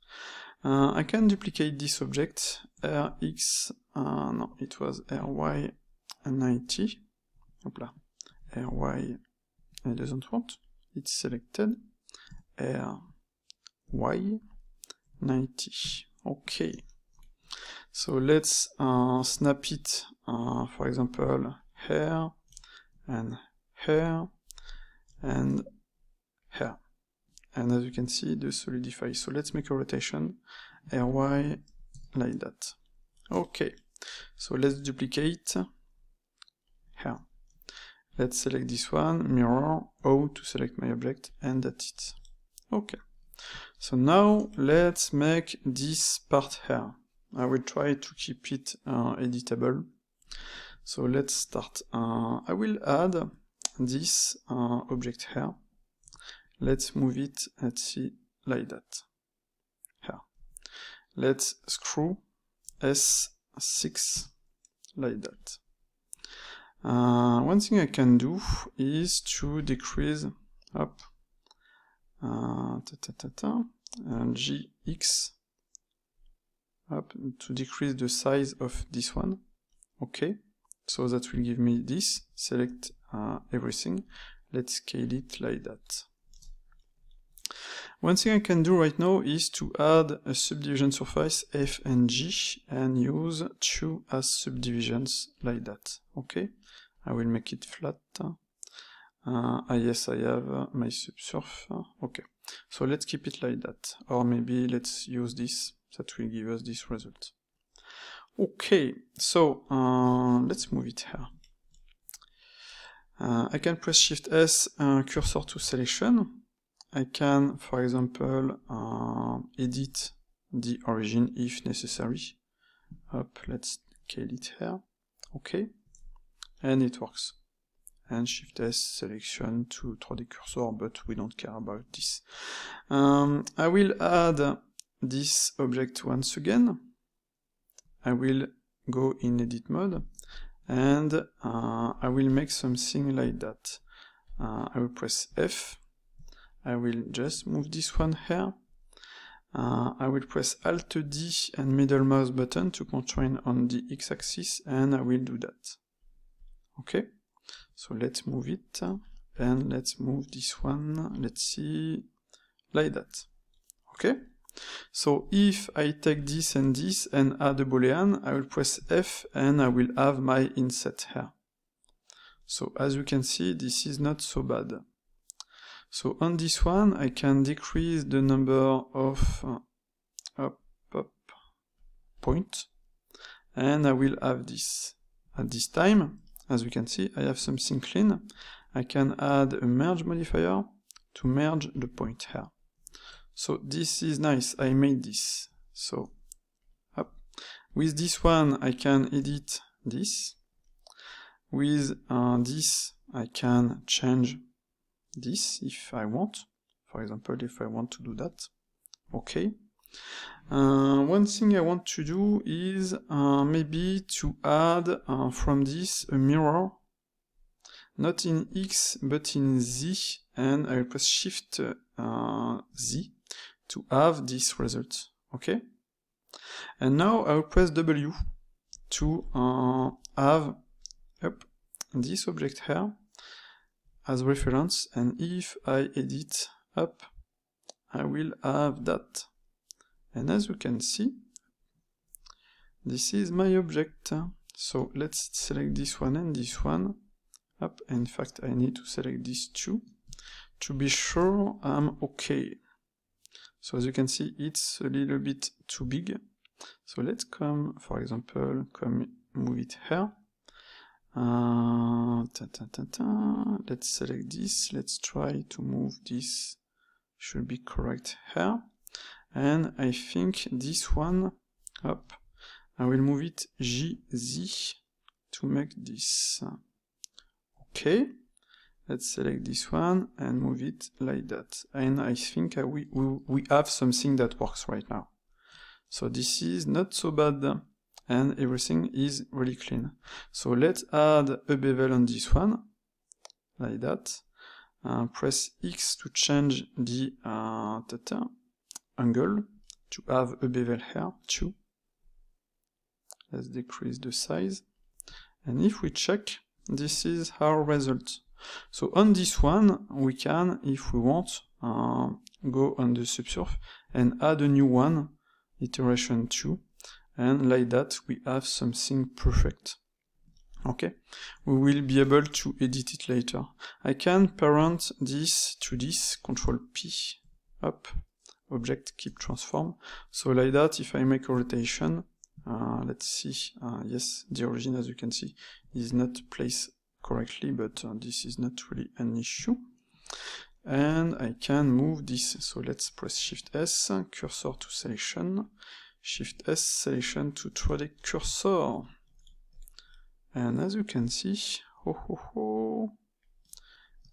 S1: I can duplicate this object, Rx, no, it was Ry90. Hopla. Ry, it doesn't want, it's selected. Ry90. Okay. So let's snap it, for example, here, and here, and here. And as you can see, the solidify. So let's make a rotation, Ry, like that. Okay, so let's duplicate here. Let's select this one, mirror, O to select my object, and that's it. Okay, so now let's make this part here. I will try to keep it editable. So let's start. I will add this object here. Let's move it, let's see, like that. Here. Let's screw S6 like that. One thing I can do is to decrease up GX up to decrease the size of this one. Okay, so that will give me this. Select everything. Let's scale it like that. One thing I can do right now is to add a subdivision surface F and G and use 2 as subdivisions like that. Okay, I will make it flat. Yes, I have my subsurf. Okay, so let's keep it like that, or maybe let's use this. That will give us this result. Okay, so let's move it here. I can press Shift S, cursor to selection. I can, for example, edit the origin if necessary. Up, let's scale it here. Okay, and it works. And Shift S selection to 3D cursor, but we don't care about this. I will add this object once again. I will go in edit mode, and I will make something like that. I will press F, I will just move this one here, I will press Alt D and middle mouse button to constrain on the X-axis, and I will do that. Okay, so let's move it, and let's move this one, let's see, like that. Okay, so if I take this and add a boolean, I will press F and I will have my inset here. So as you can see, this is not so bad. So on this one, I can decrease the number of points, and I will have this. At this time, as you can see, I have something clean. I can add a merge modifier to merge the point here. So this is nice, I made this. So up. With this one I can edit this. With this I can change this if I want. For example, if I want to do that. Okay. One thing I want to do is maybe to add from this a mirror, not in X but in Z, and I will press Shift Z to have this result. Okay, and now I will press W to have this object here as reference, and if I edit up, I will have that. And as you can see, this is my object. So let's select this one and this one. Up. In fact, I need to select these two to be sure I'm okay. So as you can see, it's a little bit too big. So let's come, for example, move it here. Let's select this. Let's try to move this. Should be correct here. And I think this one, up, I will move it GZ to make this. Okay, let's select this one and move it like that. And I think we have something that works right now. So this is not so bad, and everything is really clean. So let's add a bevel on this one, like that. Press X to change the angle, to have a bevel here too. Let's decrease the size. And if we check, this is our result. So on this one, we can, if we want, go on the subsurf and add a new one, iteration 2, and like that we have something perfect. Okay, we will be able to edit it later. I can parent this to this, Control P, up, object keep transform. So like that, if I make a rotation, let's see, yes, the origin, as you can see, is not placed correctly, but this is not really an issue. And I can move this, so let's press Shift S, cursor to selection, Shift S, selection to 3D cursor. And as you can see,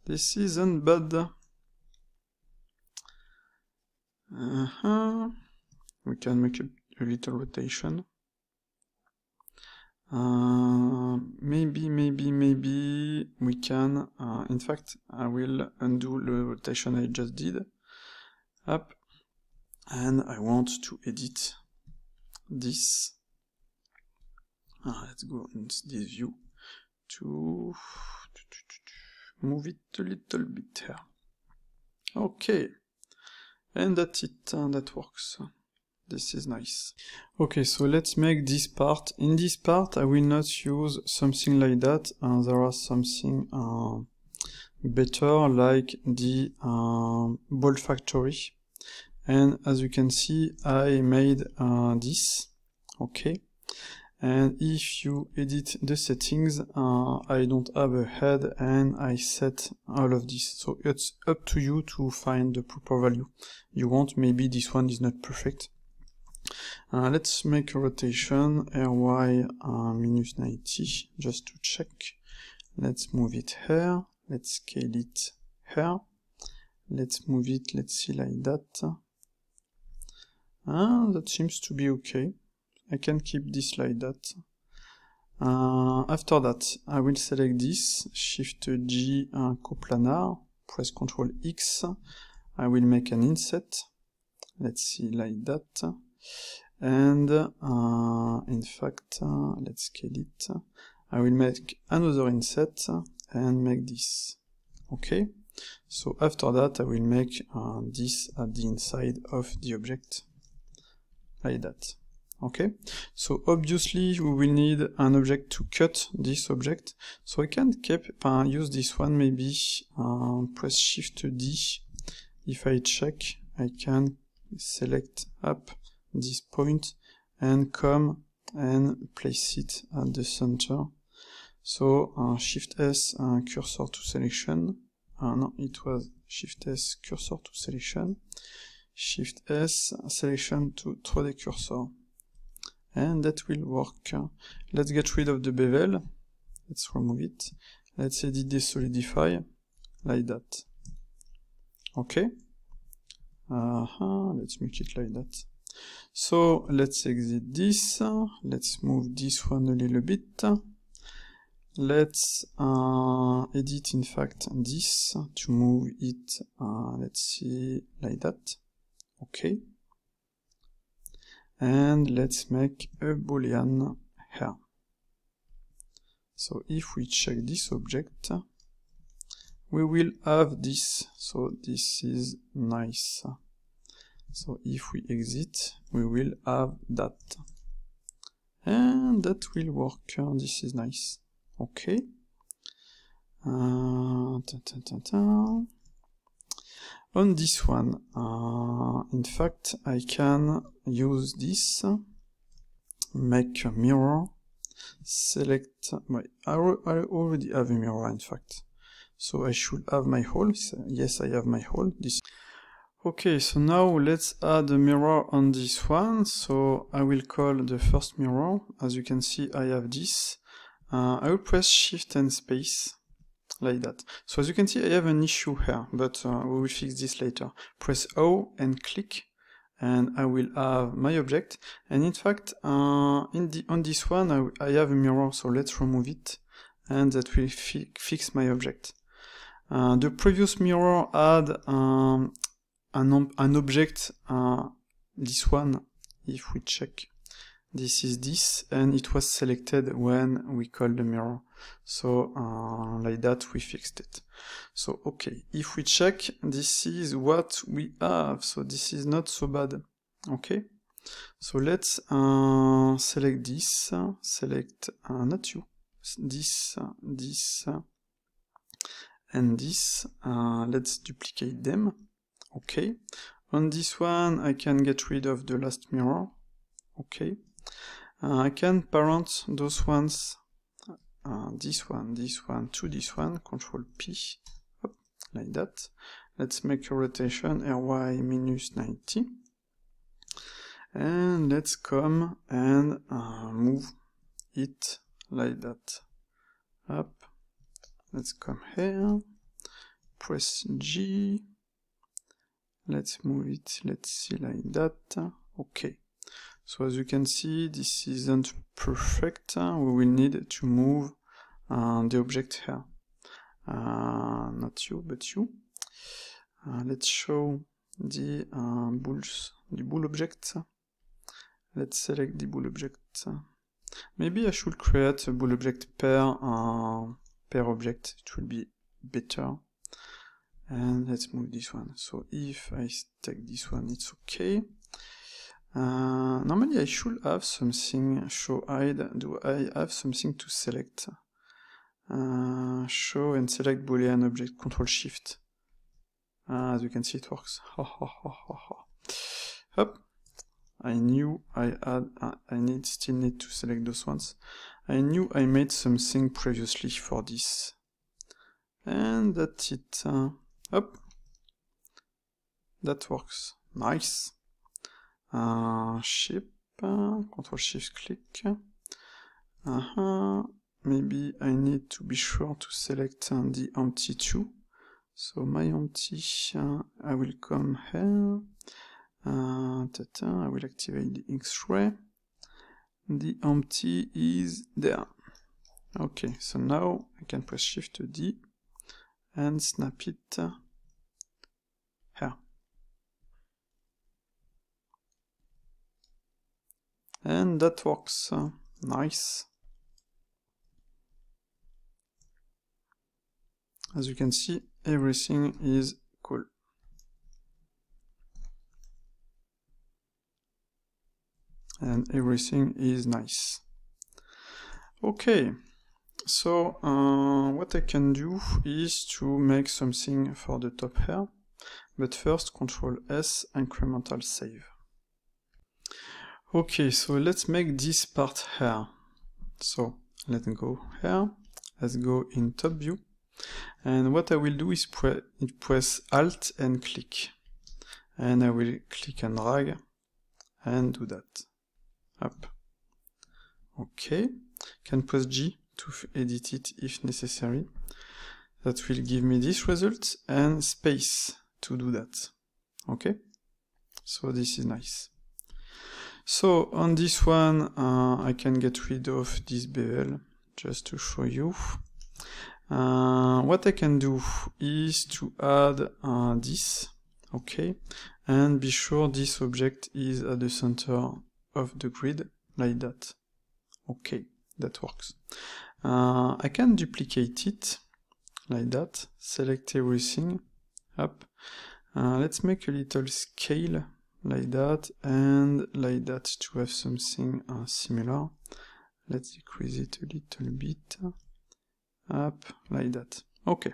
S1: this isn't bad. We can make a little rotation. Maybe we can, in fact, I will undo the rotation I just did. Up, and I want to edit this. Let's go into this view to move it a little bit here. Okay, and that's it, that works. This is nice. Okay, so let's make this part. In this part, I will not use something like that. There are something better, like the ball factory. And as you can see, I made this. Okay. And if you edit the settings, I don't have a head and I set all of this. So it's up to you to find the proper value you want. Maybe this one is not perfect. Let's make a rotation, RY minus 90, just to check. Let's move it here. Let's scale it here. Let's move it, let's see, like that. That seems to be okay. I can keep this like that. After that, I will select this, Shift G coplanar, press Ctrl X, I will make an inset, let's see, like that, and in fact, let's scale it, I will make another inset and make this, okay? So after that, I will make this at the inside of the object, like that. Okay, so obviously we will need an object to cut this object, so I can use this one, maybe press Shift D. If I check, I can select up this point and come and place it at the center. So Shift S cursor to selection, no, it was Shift S cursor to selection, Shift S selection to 3D cursor. And that will work. Let's get rid of the bevel. Let's remove it. Let's edit the solidify, like that. Okay. Let's make it like that. So let's exit this. Let's move this one a little bit. Let's edit, in fact, this to move it, let's see, like that. Okay. And let's make a boolean here. So if we check this object, we will have this, so this is nice. So if we exit, we will have that. And that will work, this is nice. Okay. On this one, in fact, I can use this, make a mirror, select, I already have a mirror, in fact. So I should have my hole. Yes, I have my hole. Okay, so now let's add a mirror on this one. So I will call the first mirror. As you can see, I have this. I will press Shift and Space, like that. So as you can see, I have an issue here, but we will fix this later. Press O and click, and I will have my object. And in fact, on this one, I have a mirror, so let's remove it, and that will fix my object. The previous mirror had an object, this one, if we check, this is this, and it was selected when we called the mirror. So like that we fixed it. So okay, if we check, this is what we have, so this is not so bad. Okay, so let's select this, select not you, this, and this, let's duplicate them. Okay, on this one I can get rid of the last mirror. Okay, I can parent those ones, this one to this one, Control P, up, like that. Let's make a rotation RY minus 90, and let's come and move it like that. Up, let's come here, press G, let's move it, let's see, like that. Okay. So as you can see, this isn't perfect. We will need to move the object here. Not you, but you. Let's show the bool object. Let's select the bool object. Maybe I should create a bool object per object. It will be better. And let's move this one. So if I take this one, it's okay. Normally I should have something, show hide. Do I have something to select? Show and select boolean object, Control Shift. As you can see, it works. Hop. I knew I still need to select those ones. I knew I made something previously for this. And that's it. Hop. That works. Nice. Shape, Control Shift click. Maybe I need to be sure to select the empty too. So my empty, I will come here. I will activate the X-ray. The empty is there. Okay, so now I can press Shift D and snap it here. And that works. Nice. As you can see, everything is cool. And everything is nice. Okay, so what I can do is to make something for the top here, but first Ctrl S, incremental save. Okay, so let's make this part here. So let's go here, let's go in top view, and what I will do is press Alt and click, and I will click and drag and do that. Up. Okay, can press G to edit it if necessary. That will give me this result, and space to do that. Okay, so this is nice. So on this one, I can get rid of this bevel just to show you. What I can do is to add this, okay, and be sure this object is at the center of the grid, like that. Okay, that works. I can duplicate it, like that, select everything, up. Let's make a little scale, like that, and like that to have something similar. Let's decrease it a little bit, up, like that. Okay.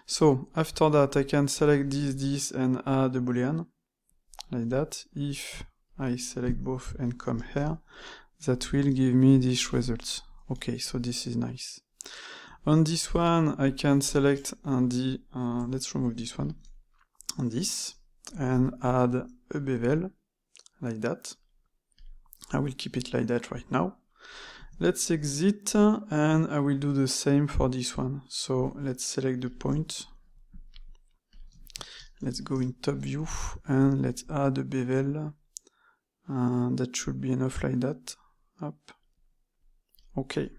S1: So, after that, I can select this, and add a boolean, like that. If I select both and come here, that will give me this result. Okay, so this is nice. On this one, I can select let's remove this one, and this, and add a bevel, like that. I will keep it like that right now. Let's exit, and I will do the same for this one. So let's select the point. Let's go in top view, and let's add a bevel. That should be enough like that. Up. Okay.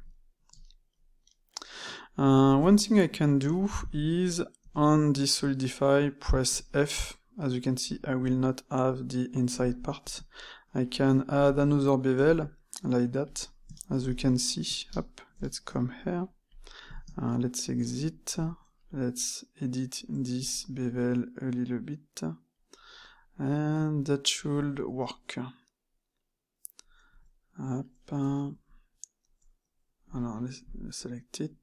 S1: One thing I can do is on this solidify, press F. As you can see, I will not have the inside part. I can add another bevel, like that. As you can see, up, let's come here. Let's exit. Let's edit this bevel a little bit. And that should work. Up. Alors, let's select it.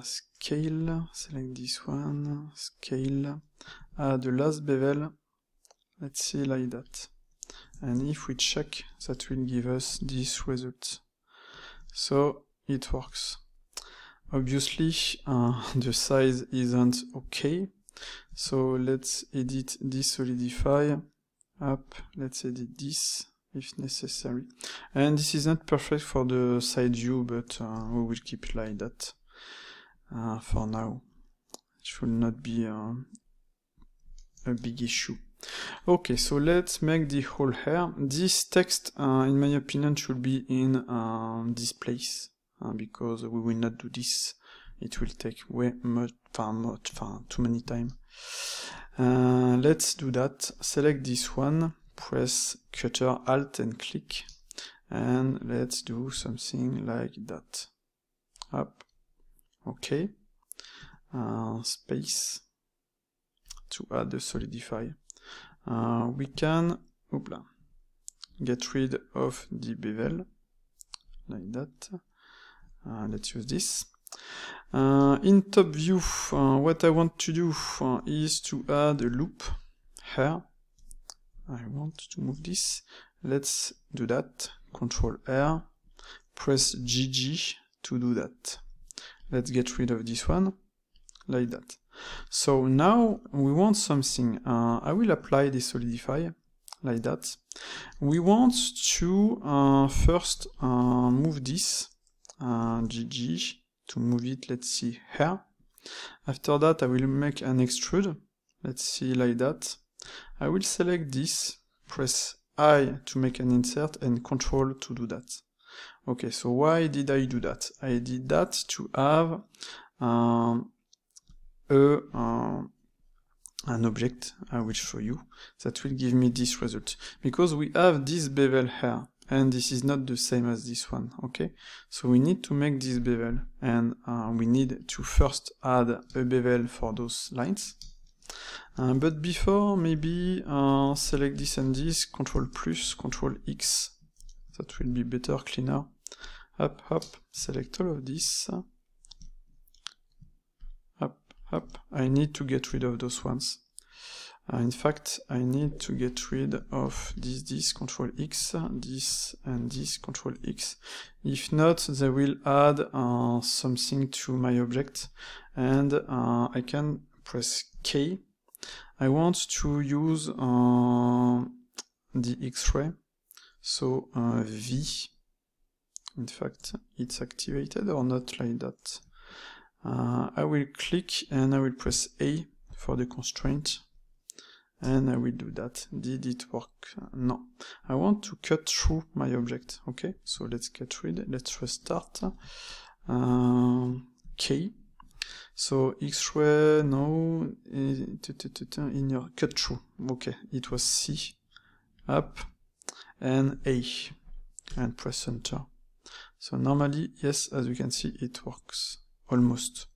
S1: Scale, select this one, scale, the last bevel, let's see like that. And if we check, that will give us this result. So it works. Obviously, the size isn't okay. So let's edit this solidify, up, let's edit this if necessary. And this is not perfect for the side view, but we will keep it like that. For now, it should not be a big issue. Okay, so let's make the whole here. This text, in my opinion, should be in this place, because we will not do this. It will take too many time. Let's do that. Select this one, press Cutter, Alt and click, and let's do something like that. Up. Okay, space to add the solidify. We can get rid of the bevel, like that. Let's use this. In top view, what I want to do is to add a loop here. I want to move this. Let's do that. Control R, press GG to do that. Let's get rid of this one, like that. So now we want something. I will apply the solidify, like that. We want to first move this, GG, to move it, let's see, here. After that I will make an extrude, let's see, like that. I will select this, press I to make an insert, and Control to do that. Okay, so why did I do that? I did that to have an object I will show you that will give me this result, because we have this bevel here and this is not the same as this one. Okay, so we need to make this bevel, and we need to first add a bevel for those lines, but before, maybe select this and this, Control plus, Control X, that will be better, cleaner. Up, select all of this. Up, I need to get rid of those ones. In fact, I need to get rid of this, Control X, this, and this, Control X. If not, they will add something to my object, and I can press K. I want to use the X-ray, so V. In fact, it's activated or not like that. I will click and I will press A for the constraint, and I will do that. Did it work? No. I want to cut through my object. Okay, so let's get rid, let's restart. K. So X-ray, no, in your cut through. Okay, it was C. Up, and A, and press enter. So normally, yes, as you can see, it works. Almost.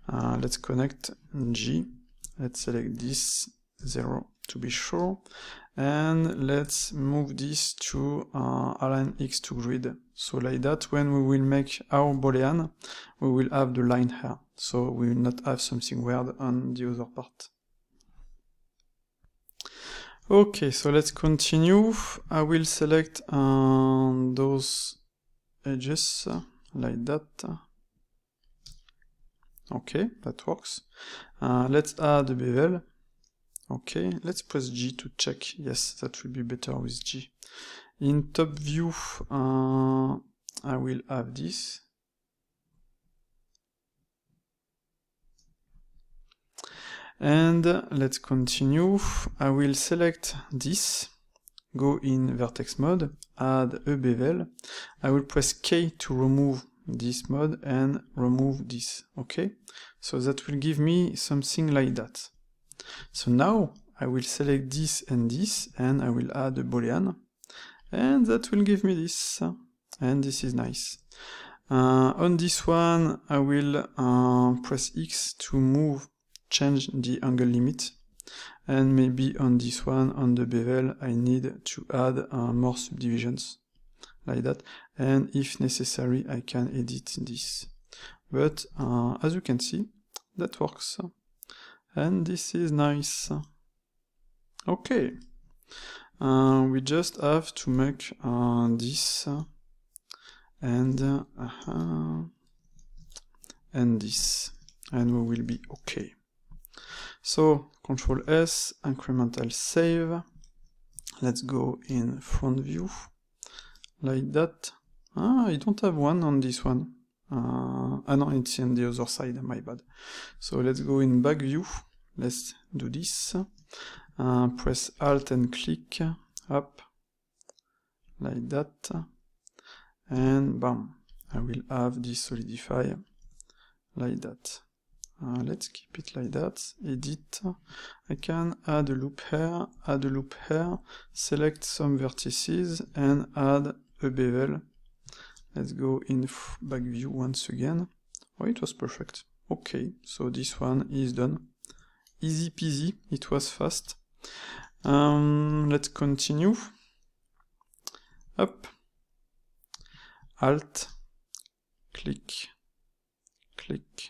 S1: Let's connect G. Let's select this 0 to be sure, and let's move this to align X to grid. So like that, when we will make our boolean, we will have the line here. So we will not have something weird on the other part. Okay, so let's continue. I will select those edges like that. Okay, that works. Let's add a bevel. Okay, let's press G to check. Yes, that will be better with G. In top view, I will have this. And let's continue. I will select this, go in vertex mode, add a bevel. I will press K to remove this mode and remove this. Okay, so that will give me something like that. So now I will select this, and I will add a boolean, and that will give me this, and this is nice. On this one, I will press X to change the angle limit, and maybe on this one, on the bevel, I need to add more subdivisions, like that, and if necessary, I can edit this. But as you can see, that works, and this is nice. Okay, we just have to make this and this, and we will be okay. So Control S, incremental save. Let's go in front view, like that. I don't have one on this one. No, it's on the other side, my bad. So let's go in back view. Let's do this. Press Alt and click up, like that. And bam, I will have this solidify, like that. Let's keep it like that. Edit. I can add a loop here, select some vertices, and add a bevel. Let's go in back view once again. Oh, it was perfect. Okay, so this one is done. Easy peasy, it was fast. Let's continue. Up. Alt. Click. Click.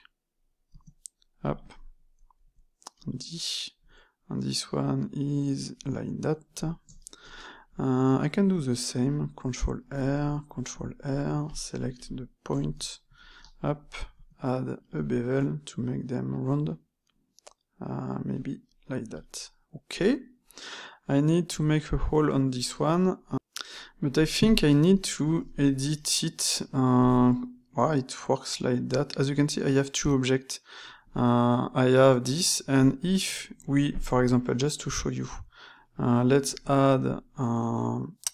S1: Up. And this one is like that. I can do the same. Control R, select the point. Up. Add a bevel to make them round. Maybe like that. Okay. I need to make a hole on this one, but I think I need to edit it. It works like that. As you can see, I have two objects. I have this, and if we, for example, just to show you, let's add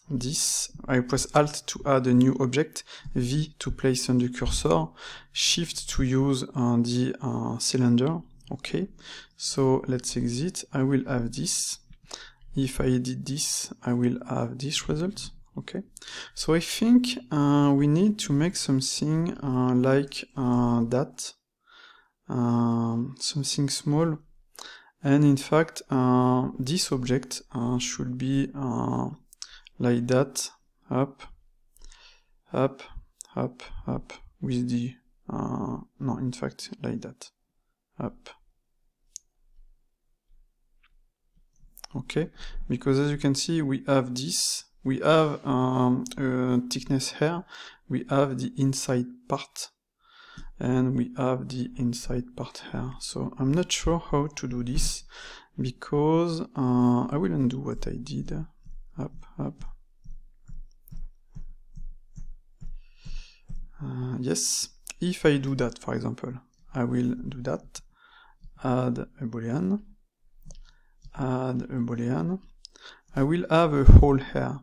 S1: this, I press Alt to add a new object, V to place on the cursor, Shift to use the cylinder. Okay, so let's exit. I will have this. If I edit this, I will have this result. Okay, so I think we need to make something like that, something small, and in fact this object should be like that, up, up, up, up, with the, no, in fact, like that, up. Okay, because as you can see, we have this, we have thickness here, we have the inside part, and we have the inside part here. So I'm not sure how to do this, because I will undo what I did. Up, up. Yes, if I do that, for example, I will do that, add a boolean, add a boolean, I will have a hole here,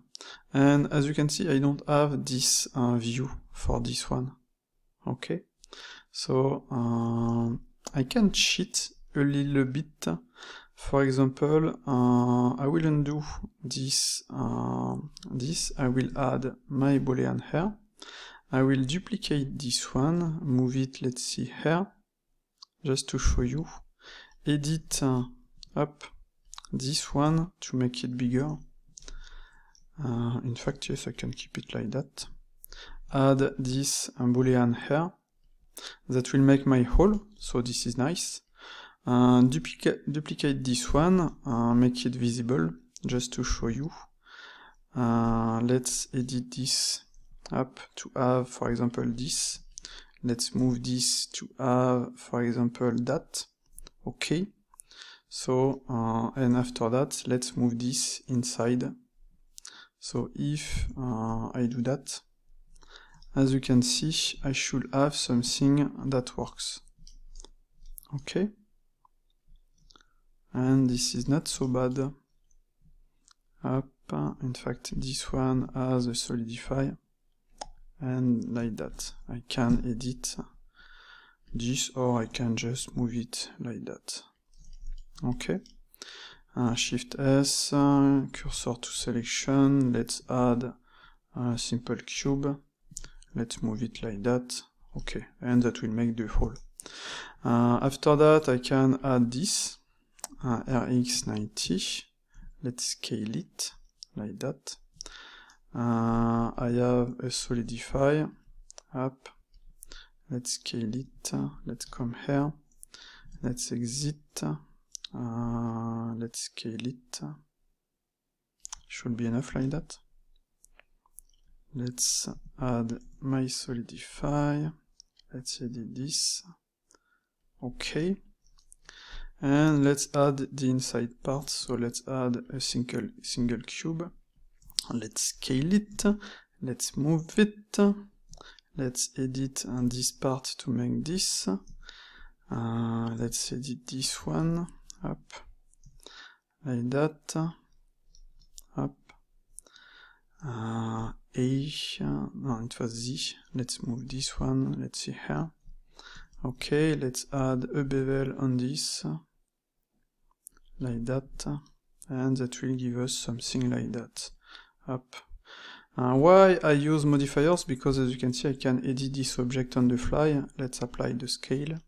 S1: and as you can see, I don't have this view for this one. Okay, so I can cheat a little bit. For example, I will undo this, I will add my boolean here, I will duplicate this one, move it, let's see, here, just to show you, edit up this one to make it bigger. In fact, yes, I can keep it like that. Add this boolean here, that will make my hole, so this is nice. Duplicate this one, make it visible, just to show you. Let's edit this up to have, for example, this. Let's move this to have, for example, that. Okay. So, and after that, let's move this inside. So if I do that, as you can see, I should have something that works. Okay. And this is not so bad. Up, in fact, this one has a solidify, and like that. I can edit this, or I can just move it like that. Okay. Shift S, cursor to selection, let's add a simple cube, let's move it like that. Okay, and that will make the hole. After that, I can add this. RX90, let's scale it like that. I have a solidify, up, let's scale it, let's come here, let's exit, let's scale it, should be enough like that. Let's add my solidify, let's edit this, okay. And let's add the inside part, so let's add a single cube, let's scale it, let's move it, let's edit this part to make this, let's edit this one, up, like that, up, no, it was Z, let's move this one, let's see here, okay, let's add a bevel on this, like that, and that will give us something like that, up. Why I use modifiers? Because as you can see, I can edit this object on the fly. Let's apply the scale,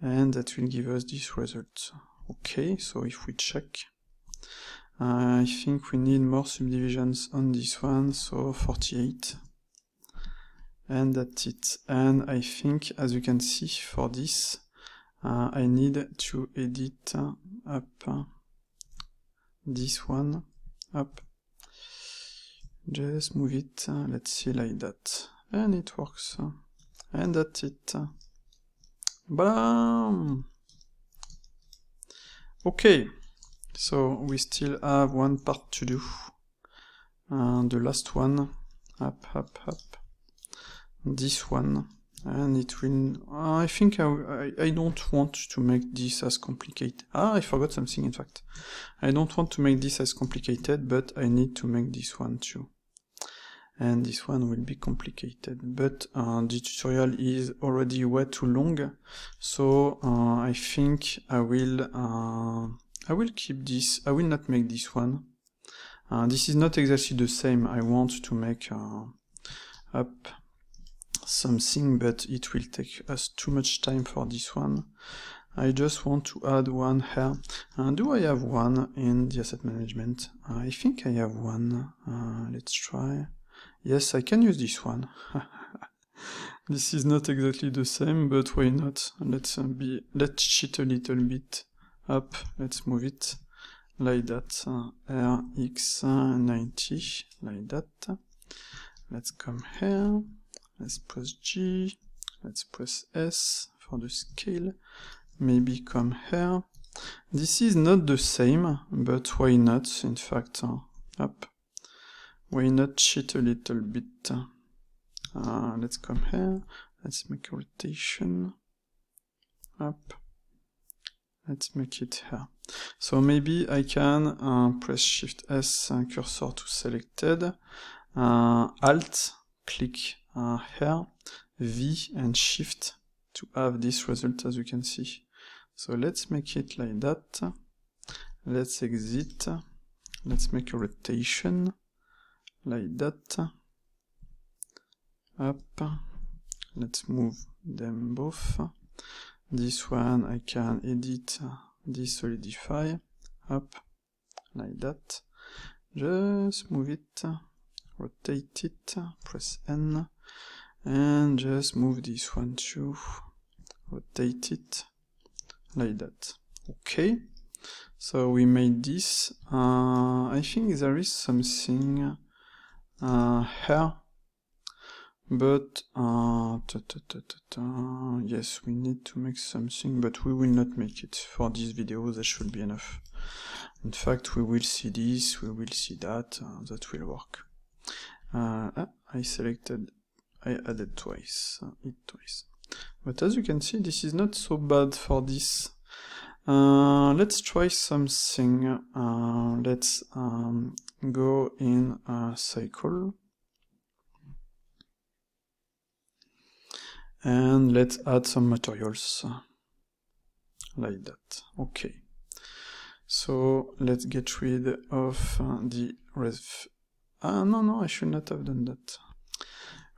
S1: and that will give us this result. Okay, so if we check, I think we need more subdivisions on this one, so 48, and that's it. And I think, as you can see, for this, I need to edit up this one, up, just move it, let's see, like that, and it works, and that's it. Bam! Okay, so we still have one part to do, the last one, up, up, up, this one, and it will, I think I don't want to make this as complicated. I forgot something in fact. I don't want to make this as complicated, but I need to make this one too. And this one will be complicated, but the tutorial is already way too long, so I think I will keep this. I will not make this one. This is not exactly the same. I want to make up something, but it will take us too much time for this one. I just want to add one here. Do I have one in the asset management? I think I have one. Let's try. Yes, I can use this one. This is not exactly the same, but why not? Let's cheat a little bit up. Let's move it like that. RX90 like that. Let's come here. Let's press G. Let's press S for the scale. Maybe come here. This is not the same, but why not? In fact, up. Why not cheat a little bit? Let's come here. Let's make a rotation. Up. Let's make it here. So maybe I can press Shift S cursor to selected. Alt, click here. V and Shift to have this result, as you can see. So let's make it like that. Let's exit. Let's make a rotation. Like that. Up. Let's move them both. This one I can edit, desolidify. Up. Like that. Just move it. Rotate it. Press N. And just move this one too. Rotate it. Like that. Okay. So we made this. I think there is something here, but yes, we need to make something, but we will not make it for this video. That should be enough. In fact, we will see this, we will see that. That will work. I added twice, but as you can see, this is not so bad for this. Let's try something. Let's go in a cycle and let's add some materials like that. Okay, so let's get rid of the ref. No, I should not have done that.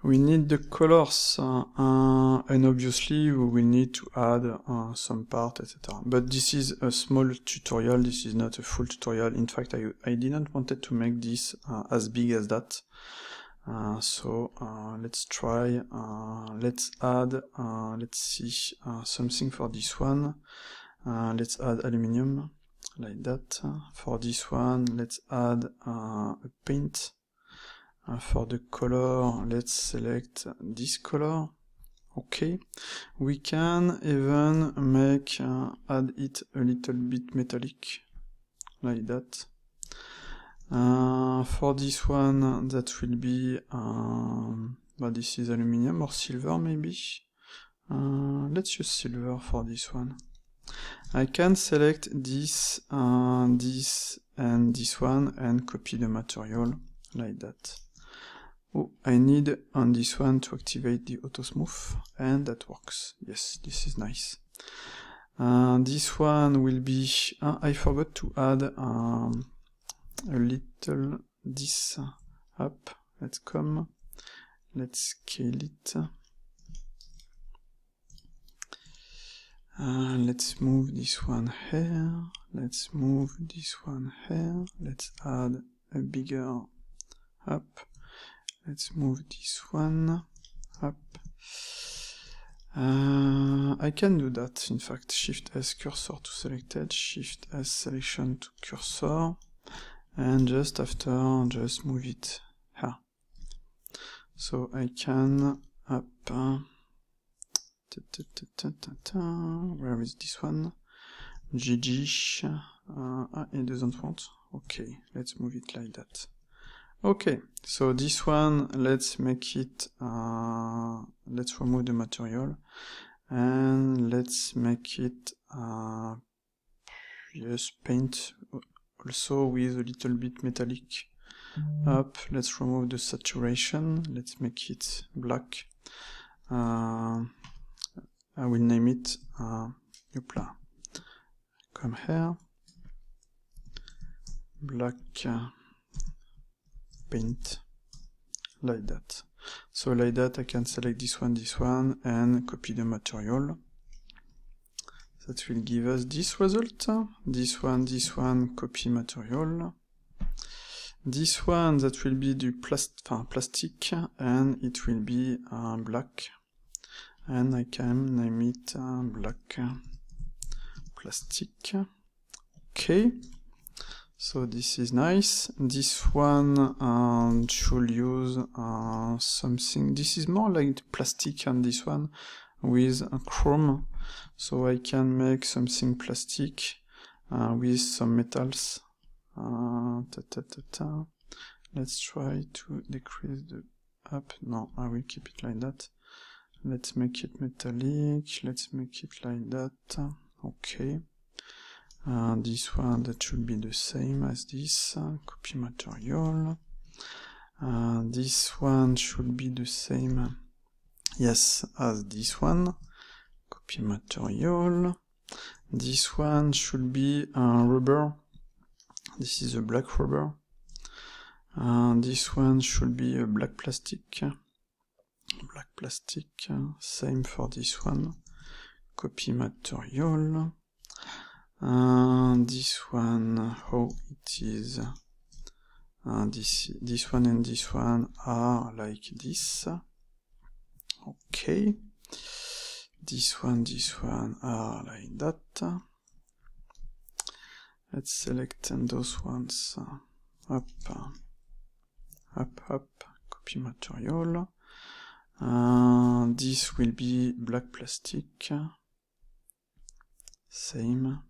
S1: We need the colors, and obviously we will need to add some part, etc. But this is a small tutorial, this is not a full tutorial. In fact, I didn't want to make this as big as that. So let's try, let's add, let's see, something for this one. Let's add aluminium, like that. For this one, let's add a paint. For the color, let's select this color. Okay, we can even make add it a little bit metallic, like that. For this one, that will be but this is aluminium or silver maybe. Let's use silver for this one. I can select this, this and this one and copy the material like that. Oh, I need on this one to activate the auto smooth, and that works. Yes, this is nice. This one will be, I forgot to add a little this up. Let's come, let's scale it. Let's move this one here, let's move this one here, let's add a bigger up. Let's move this one up. I can do that, in fact. Shift S cursor to selected, Shift S selection to cursor, and just after, just move it here. So I can up. Where is this one? GG. It doesn't want. Okay, let's move it like that. Okay, so this one, let's make it, let's remove the material, and let's make it, yes, paint also with a little bit metallic. Up, let's remove the saturation, let's make it black. I will name it, Youpla. Come here, black paint, like that. So like that I can select this one, and copy the material. That will give us this result. This one, copy material. This one, that will be the plastic, and it will be black. And I can name it black plastic. Okay. So this is nice. This one should use something. This is more like the plastic, and this one with chrome. So I can make something plastic with some metals. Let's try to decrease the up. No, I will keep it like that. Let's make it metallic. Let's make it like that. Okay. This one, that should be the same as this. Copy material. This one should be the same, yes, as this one. Copy material. This one should be rubber. This is a black rubber. This one should be a black plastic. Black plastic. Same for this one. Copy material. This one, how it is. This one and this one are like this. Okay. This one are like that. Let's select those ones. Up, copy material. This will be black plastic. Same.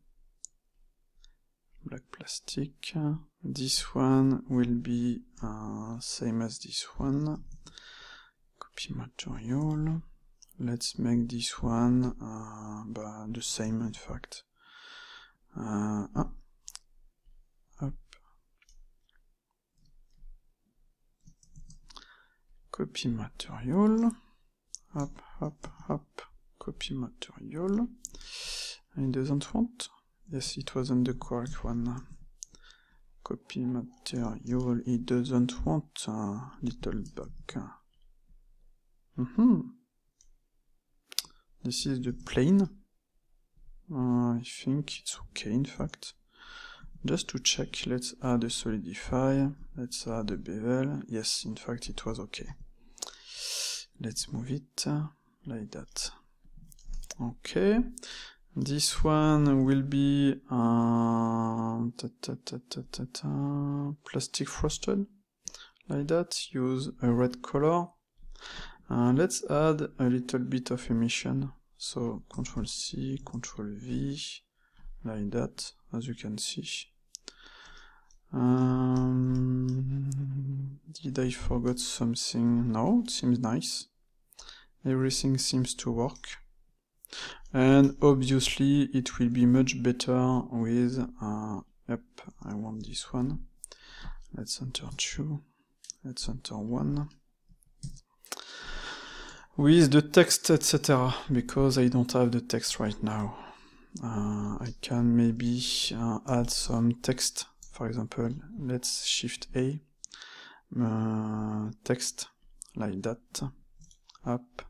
S1: Black plastic. This one will be same as this one. Copy material. Let's make this one the same, in fact. Up. Copy material. Up. Copy material. It doesn't want. Yes, it wasn't the correct one. Copy material. It doesn't want little bug. This is the plane. I think it's okay, in fact. Just to check, let's add a solidify. Let's add a bevel. Yes, in fact, it was okay. Let's move it like that. Okay. This one will be plastic frosted, like that. Use a red color. Let's add a little bit of emission. So Ctrl C, Ctrl V, like that, as you can see. Did I forget something? No, it seems nice. Everything seems to work. And obviously it will be much better with, yep, I want this one. Let's enter 2, let's enter 1. With the text, etc., because I don't have the text right now. I can maybe add some text. For example, let's Shift A, text, like that, up.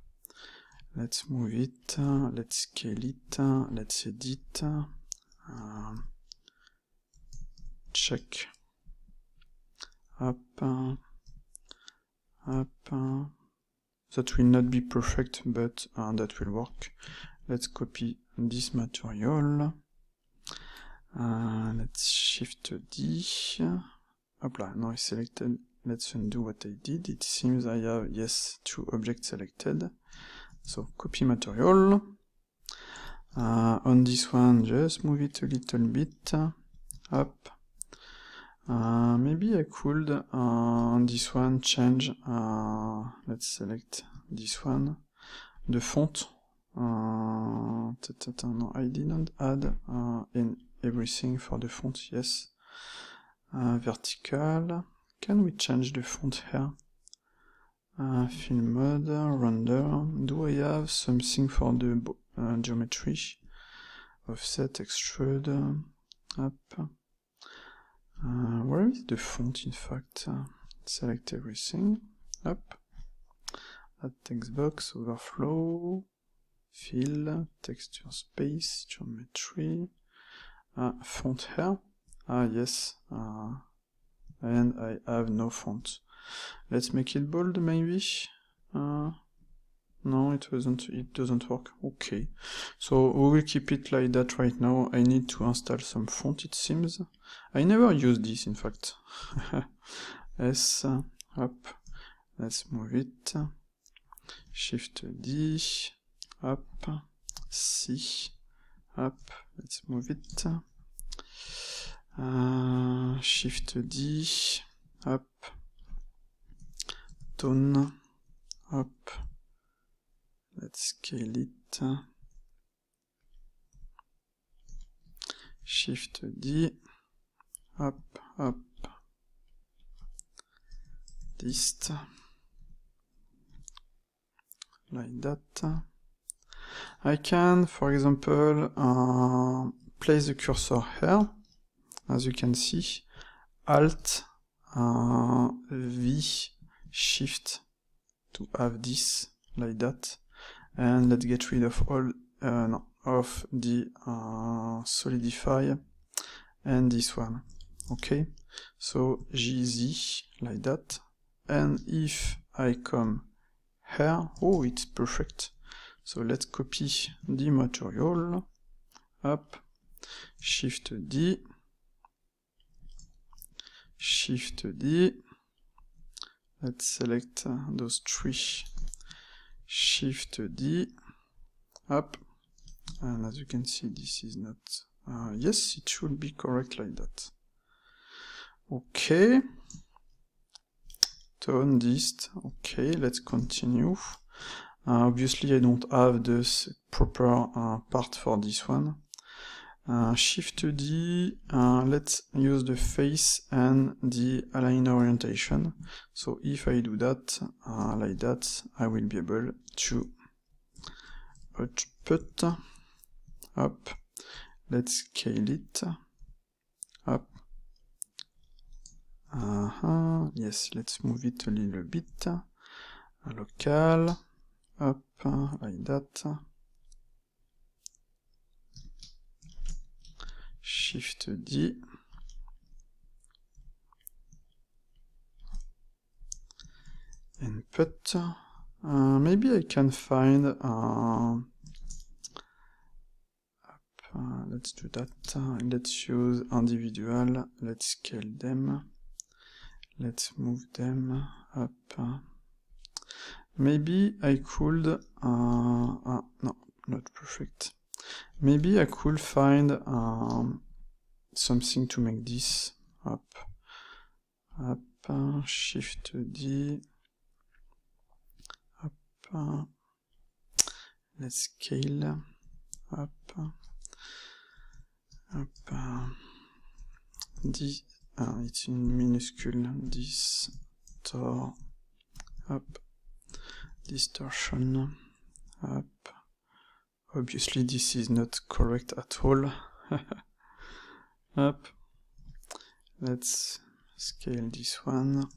S1: Let's move it, let's scale it, let's edit, check, up. That will not be perfect, but that will work. Let's copy this material. Let's Shift D. Hopla, now I selected. Let's undo what I did. It seems I have, yes, 2 objects selected. So copy material. On this one, just move it a little bit up. Maybe I could, on this one, change, let's select this one, the font. No, I didn't add in everything for the font, yes. Vertical, can we change the font here? Fill mode, render, do I have something for the geometry? Offset, extrude, up. Where is the font in fact? Select everything, up. Add text box, overflow, fill, texture space, geometry, font here. Yes, and I have no font. Let's make it bold maybe. No, it doesn't work. Okay, so we will keep it like that right now. I need to install some font, it seems. I never use this in fact. S, up, let's move it. Shift D, up, C, up, let's move it. Shift D, up, tone, up, let's scale it. Shift D, up, up, dist, like that. I can, for example, place the cursor here, as you can see, Alt, V, Shift to have this, like that, and let's get rid of all, of the solidify, and this one, okay, so GZ, like that, and if I come here, oh, it's perfect, so let's copy the material, up, Shift D, Shift D, let's select those three, Shift D, up, and as you can see this is not, yes, it should be correct like that. Okay, tone dist, okay, let's continue. Obviously I don't have this proper part for this one. Shift D, let's use the face and the align orientation. So if I do that, like that, I will be able to put up, let's scale it, up, yes, let's move it a little bit, local, up, like that, Shift D, and put, maybe I can find, let's do that, let's use individual, let's scale them, let's move them up, maybe I could, no, not perfect, maybe I could find something to make this up, Shift D, up, let's scale, up, it's in minuscule, distor, up, distortion, up, obviously this is not correct at all, up, let's scale this one,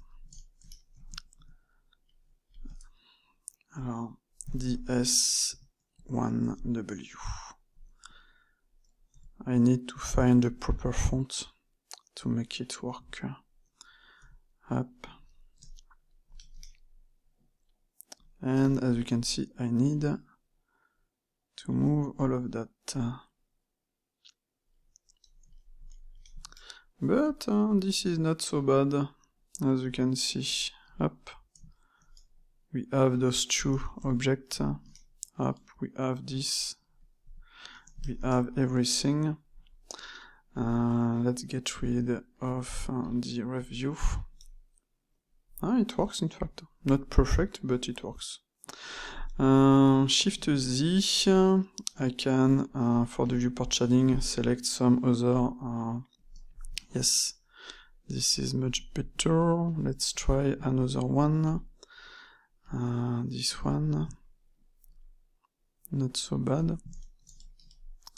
S1: alors, DS1W, I need to find the proper font to make it work, up, and as you can see I need to move all of that, but this is not so bad, as you can see, up, we have those two objects, up, we have this, we have everything. Let's get rid of the review. It works in fact. Not perfect, but it works. Shift Z, I can, for the viewport shading, select some other, yes, this is much better. Let's try another one. This one, not so bad,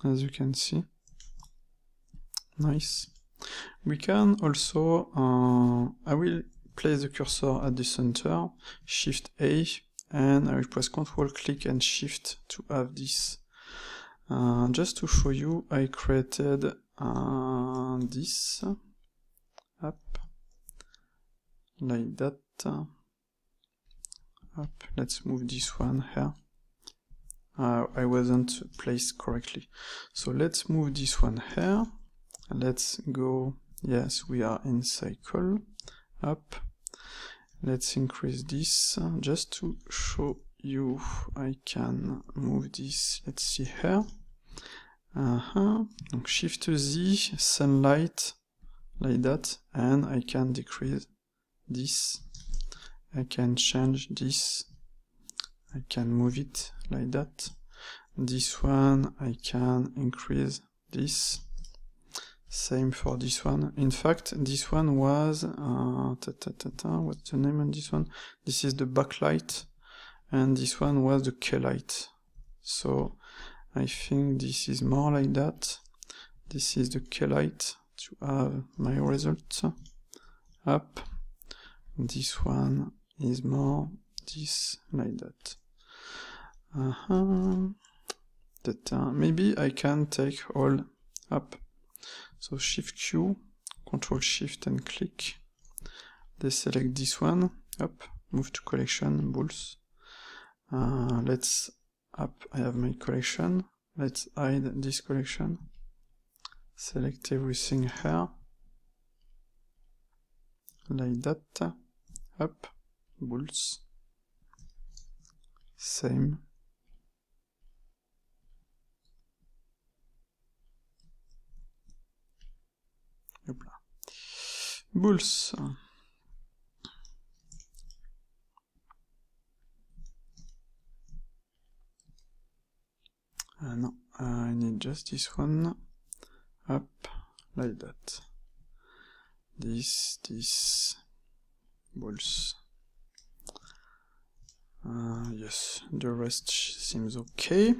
S1: as you can see. Nice. We can also, I will place the cursor at the center, Shift A, and I will press Ctrl, click, and Shift to have this. Just to show you, I created this up like that. Up. Let's move this one here. I wasn't placed correctly, so let's move this one here. Let's go. Yes, we are in cycle. Up. Let's increase this just to show you. I can move this. Let's see here. Donc Shift Z, sunlight, like that, and I can decrease this. I can change this. I can move it like that. This one, I can increase this. Same for this one. In fact, this one was, what's the name on this one? This is the backlight, and this one was the K-light. So I think this is more like that. This is the K-light to have my result. Up. This one is more this like that. Maybe I can take all up. So Shift Q, Control Shift and click. Deselect this one, up, move to collection, bulls. Let's up, I have my collection. Let's hide this collection. Select everything here. Like that. Up, bulls. Same. Bulls. No, I need just this one. Up, like that. This, bulls. Yes, the rest seems okay.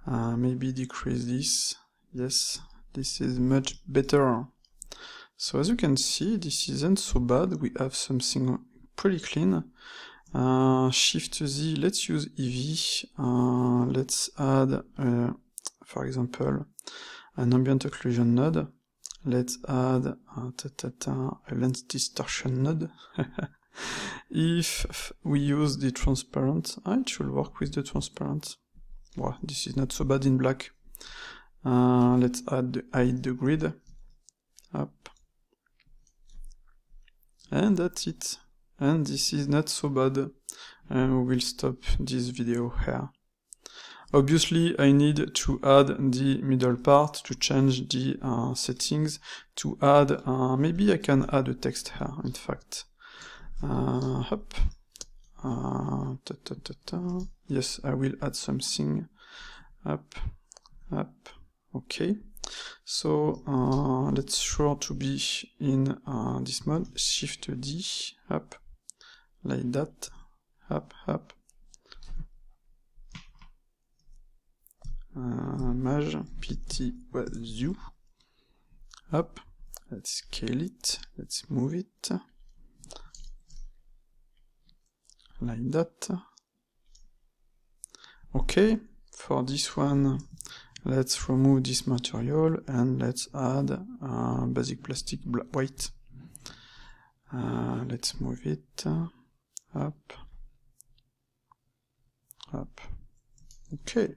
S1: Maybe decrease this. Yes, this is much better. So as you can see, this isn't so bad. We have something pretty clean. Shift Z, let's use EV. Let's add, for example, an ambient occlusion node. Let's add a lens distortion node. If we use the transparent, it should work with the transparent. Wow, this is not so bad in black. Let's hide the grid. Up. And that's it. And this is not so bad. And we will stop this video here. Obviously, I need to add the middle part to change the settings. To add, maybe I can add a text here, in fact. Up. Yes, I will add something. Up. Okay. So let's try to be in this mode. Shift D, up, like that, up. Maj PT was you. Up. Let's scale it. Let's move it. Like that. Okay. For this one, let's remove this material and let's add basic plastic white. Let's move it up. Okay.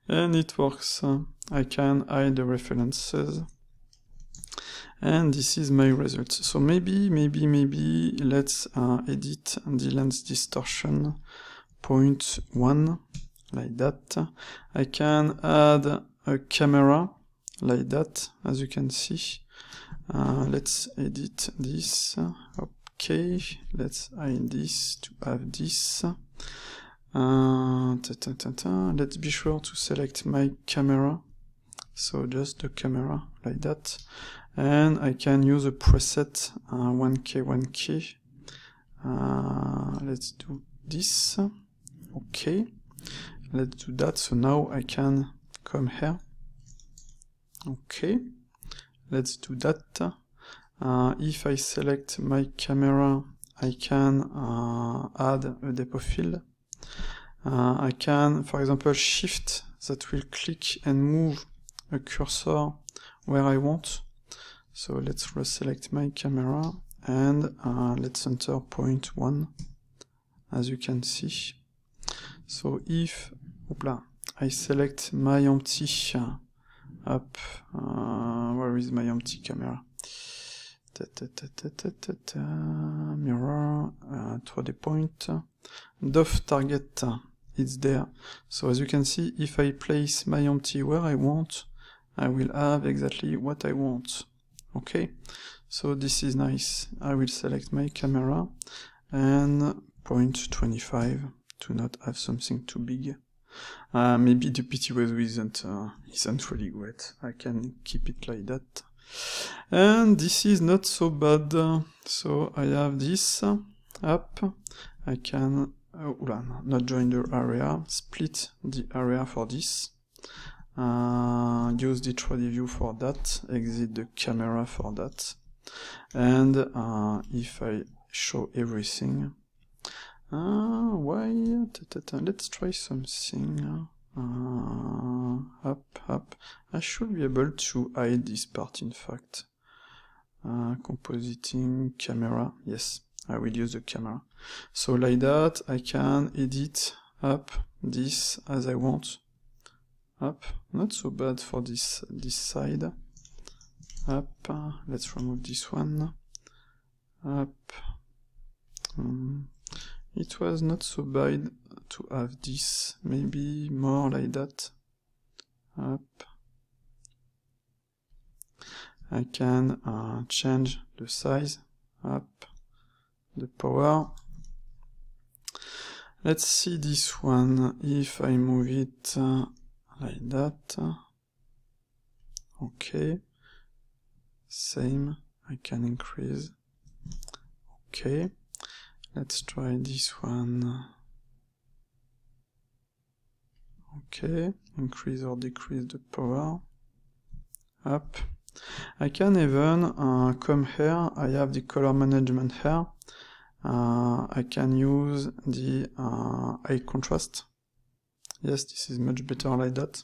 S1: And it works. I can hide the references. And this is my result. So maybe let's edit the lens distortion 0.1 like that. I can add a camera like that, as you can see. Let's edit this. Okay, let's hide this to have this. Let's be sure to select my camera. So just the camera like that. And I can use a preset 1K, 1K. Let's do this. Okay, let's do that. So now I can come here. Okay, let's do that. If I select my camera, I can add a depth field. I can, for example, shift that will click and move a cursor where I want. So let's reselect my camera and let's enter point 1, as you can see. So if I select my empty where is my empty camera? Mirror, 3D point, depth target, it's there. So as you can see, if I place my empty where I want, I will have exactly what I want. Okay, so this is nice. I will select my camera and point 25 to not have something too big. Maybe the PTWizz isn't really great. I can keep it like that. And this is not so bad. So I have this up. I can not join the area, split the area for this. Use the 3D view for that, exit the camera for that, and if I show everything, let's try something. Up. I should be able to hide this part, in fact. Compositing camera, yes, I will use the camera. So like that, I can edit up this as I want. Up, not so bad for this side. Up, let's remove this one. Up. It was not so bad to have this, maybe more like that. Up. I can change the size. Up. The power. Let's see this one. If I move it like that. Okay. Same. I can increase. Okay. Let's try this one. Okay. Increase or decrease the power. Up. I can even come here. I have the color management here. I can use the high contrast. Yes, this is much better like that.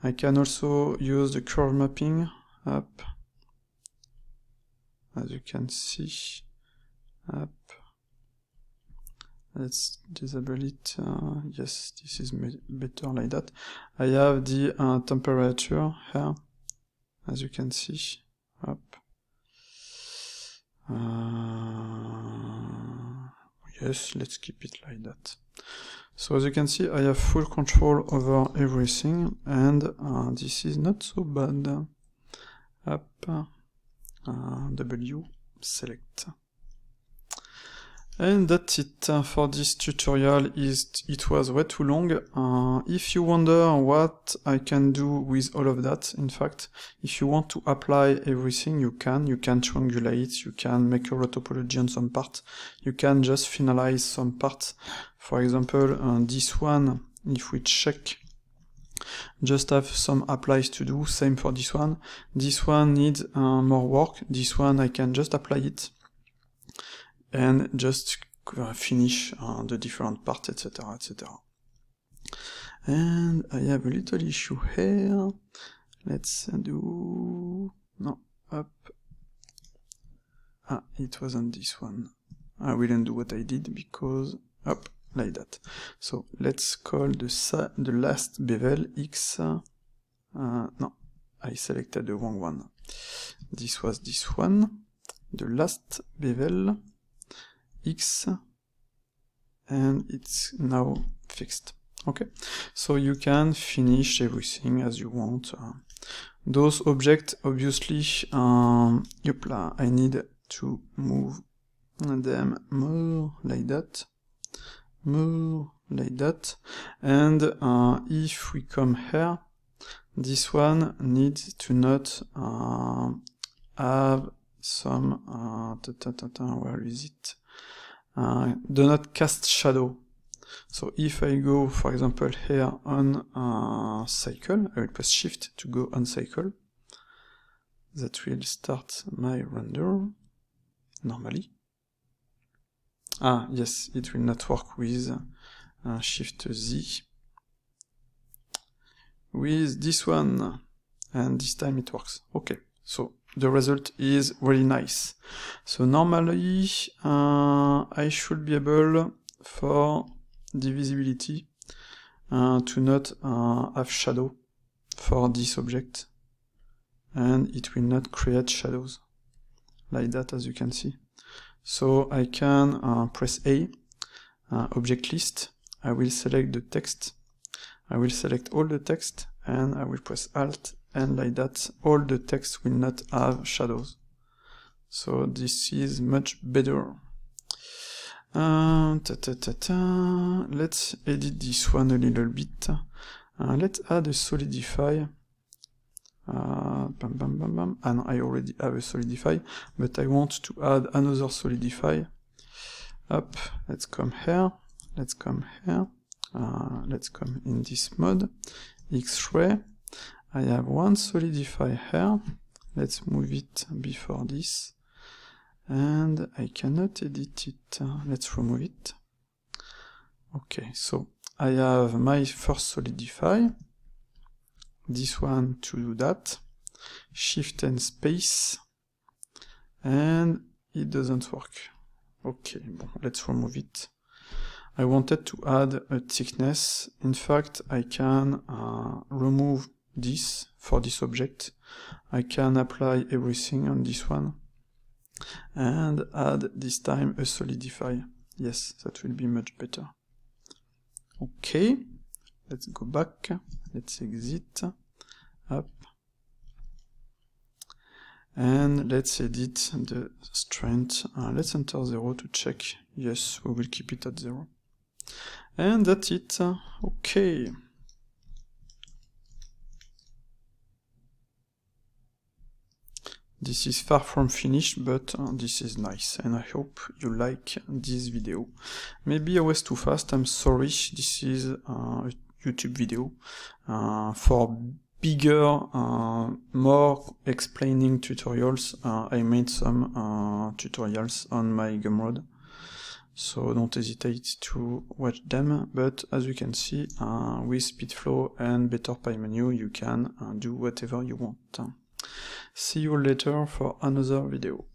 S1: I can also use the curve mapping. Up. As you can see. Up. Let's disable it. Yes, this is better like that. I have the temperature here, as you can see. Up. Yes, let's keep it like that. So as you can see, I have full control over everything, and this is not so bad. Up. W, select. And that's it for this tutorial. It was way too long. If you wonder what I can do with all of that, in fact, if you want to apply everything, you can triangulate, you can make a topology on some part, you can just finalize some parts. For example, this one, if we check, just have some applies to do, same for this one. This one needs more work, this one I can just apply it and just finish the different parts, etc., etc. And I have a little issue here. Let's do... no, up. It wasn't this one. I will undo what I did because... up, like that. So let's call the last bevel X. No, I selected the wrong one. This was this one. The last bevel X, and it's now fixed. Okay, so you can finish everything as you want. Those objects, obviously, yopla, I need to move them more like that, and if we come here, this one needs to not have some, where is it? Do not cast shadow. So if I go, for example, here on cycle, I will press shift to go on cycle. That will start my render normally. Ah, yes, it will not work with shift Z. With this one, and this time it works. Okay, so the result is really nice. So normally, I should be able, for the visibility, to not have shadow for this object, and it will not create shadows like that, as you can see. So I can press A, object list, I will select the text, I will select all the text, and I will press Alt, and like that all the text will not have shadows. So this is much better. Let's edit this one a little bit. Let's add a solidify. And I already have a solidify, but I want to add another solidify. Up, let's come here, let's come here, let's come in this mode, X-ray. I have one solidify here, let's move it before this, and I cannot edit it, let's remove it. Okay, so I have my first solidify, this one to do that, shift and space, and it doesn't work. Okay, bon, let's remove it. I wanted to add a thickness. In fact, I can remove this for this object. I can apply everything on this one and add this time a solidify. Yes, that will be much better. Okay, let's go back, let's exit, up, and let's edit the strength. Let's enter 0 to check. Yes, we will keep it at 0. And that's it. Okay. This is far from finished, but this is nice, and I hope you like this video. Maybe I was too fast, I'm sorry. This is a YouTube video for bigger, more explaining tutorials. I made some tutorials on my Gumroad, so don't hesitate to watch them. But as you can see, with SpeedFlow and Better PyMenu, you can do whatever you want. See you later for another video.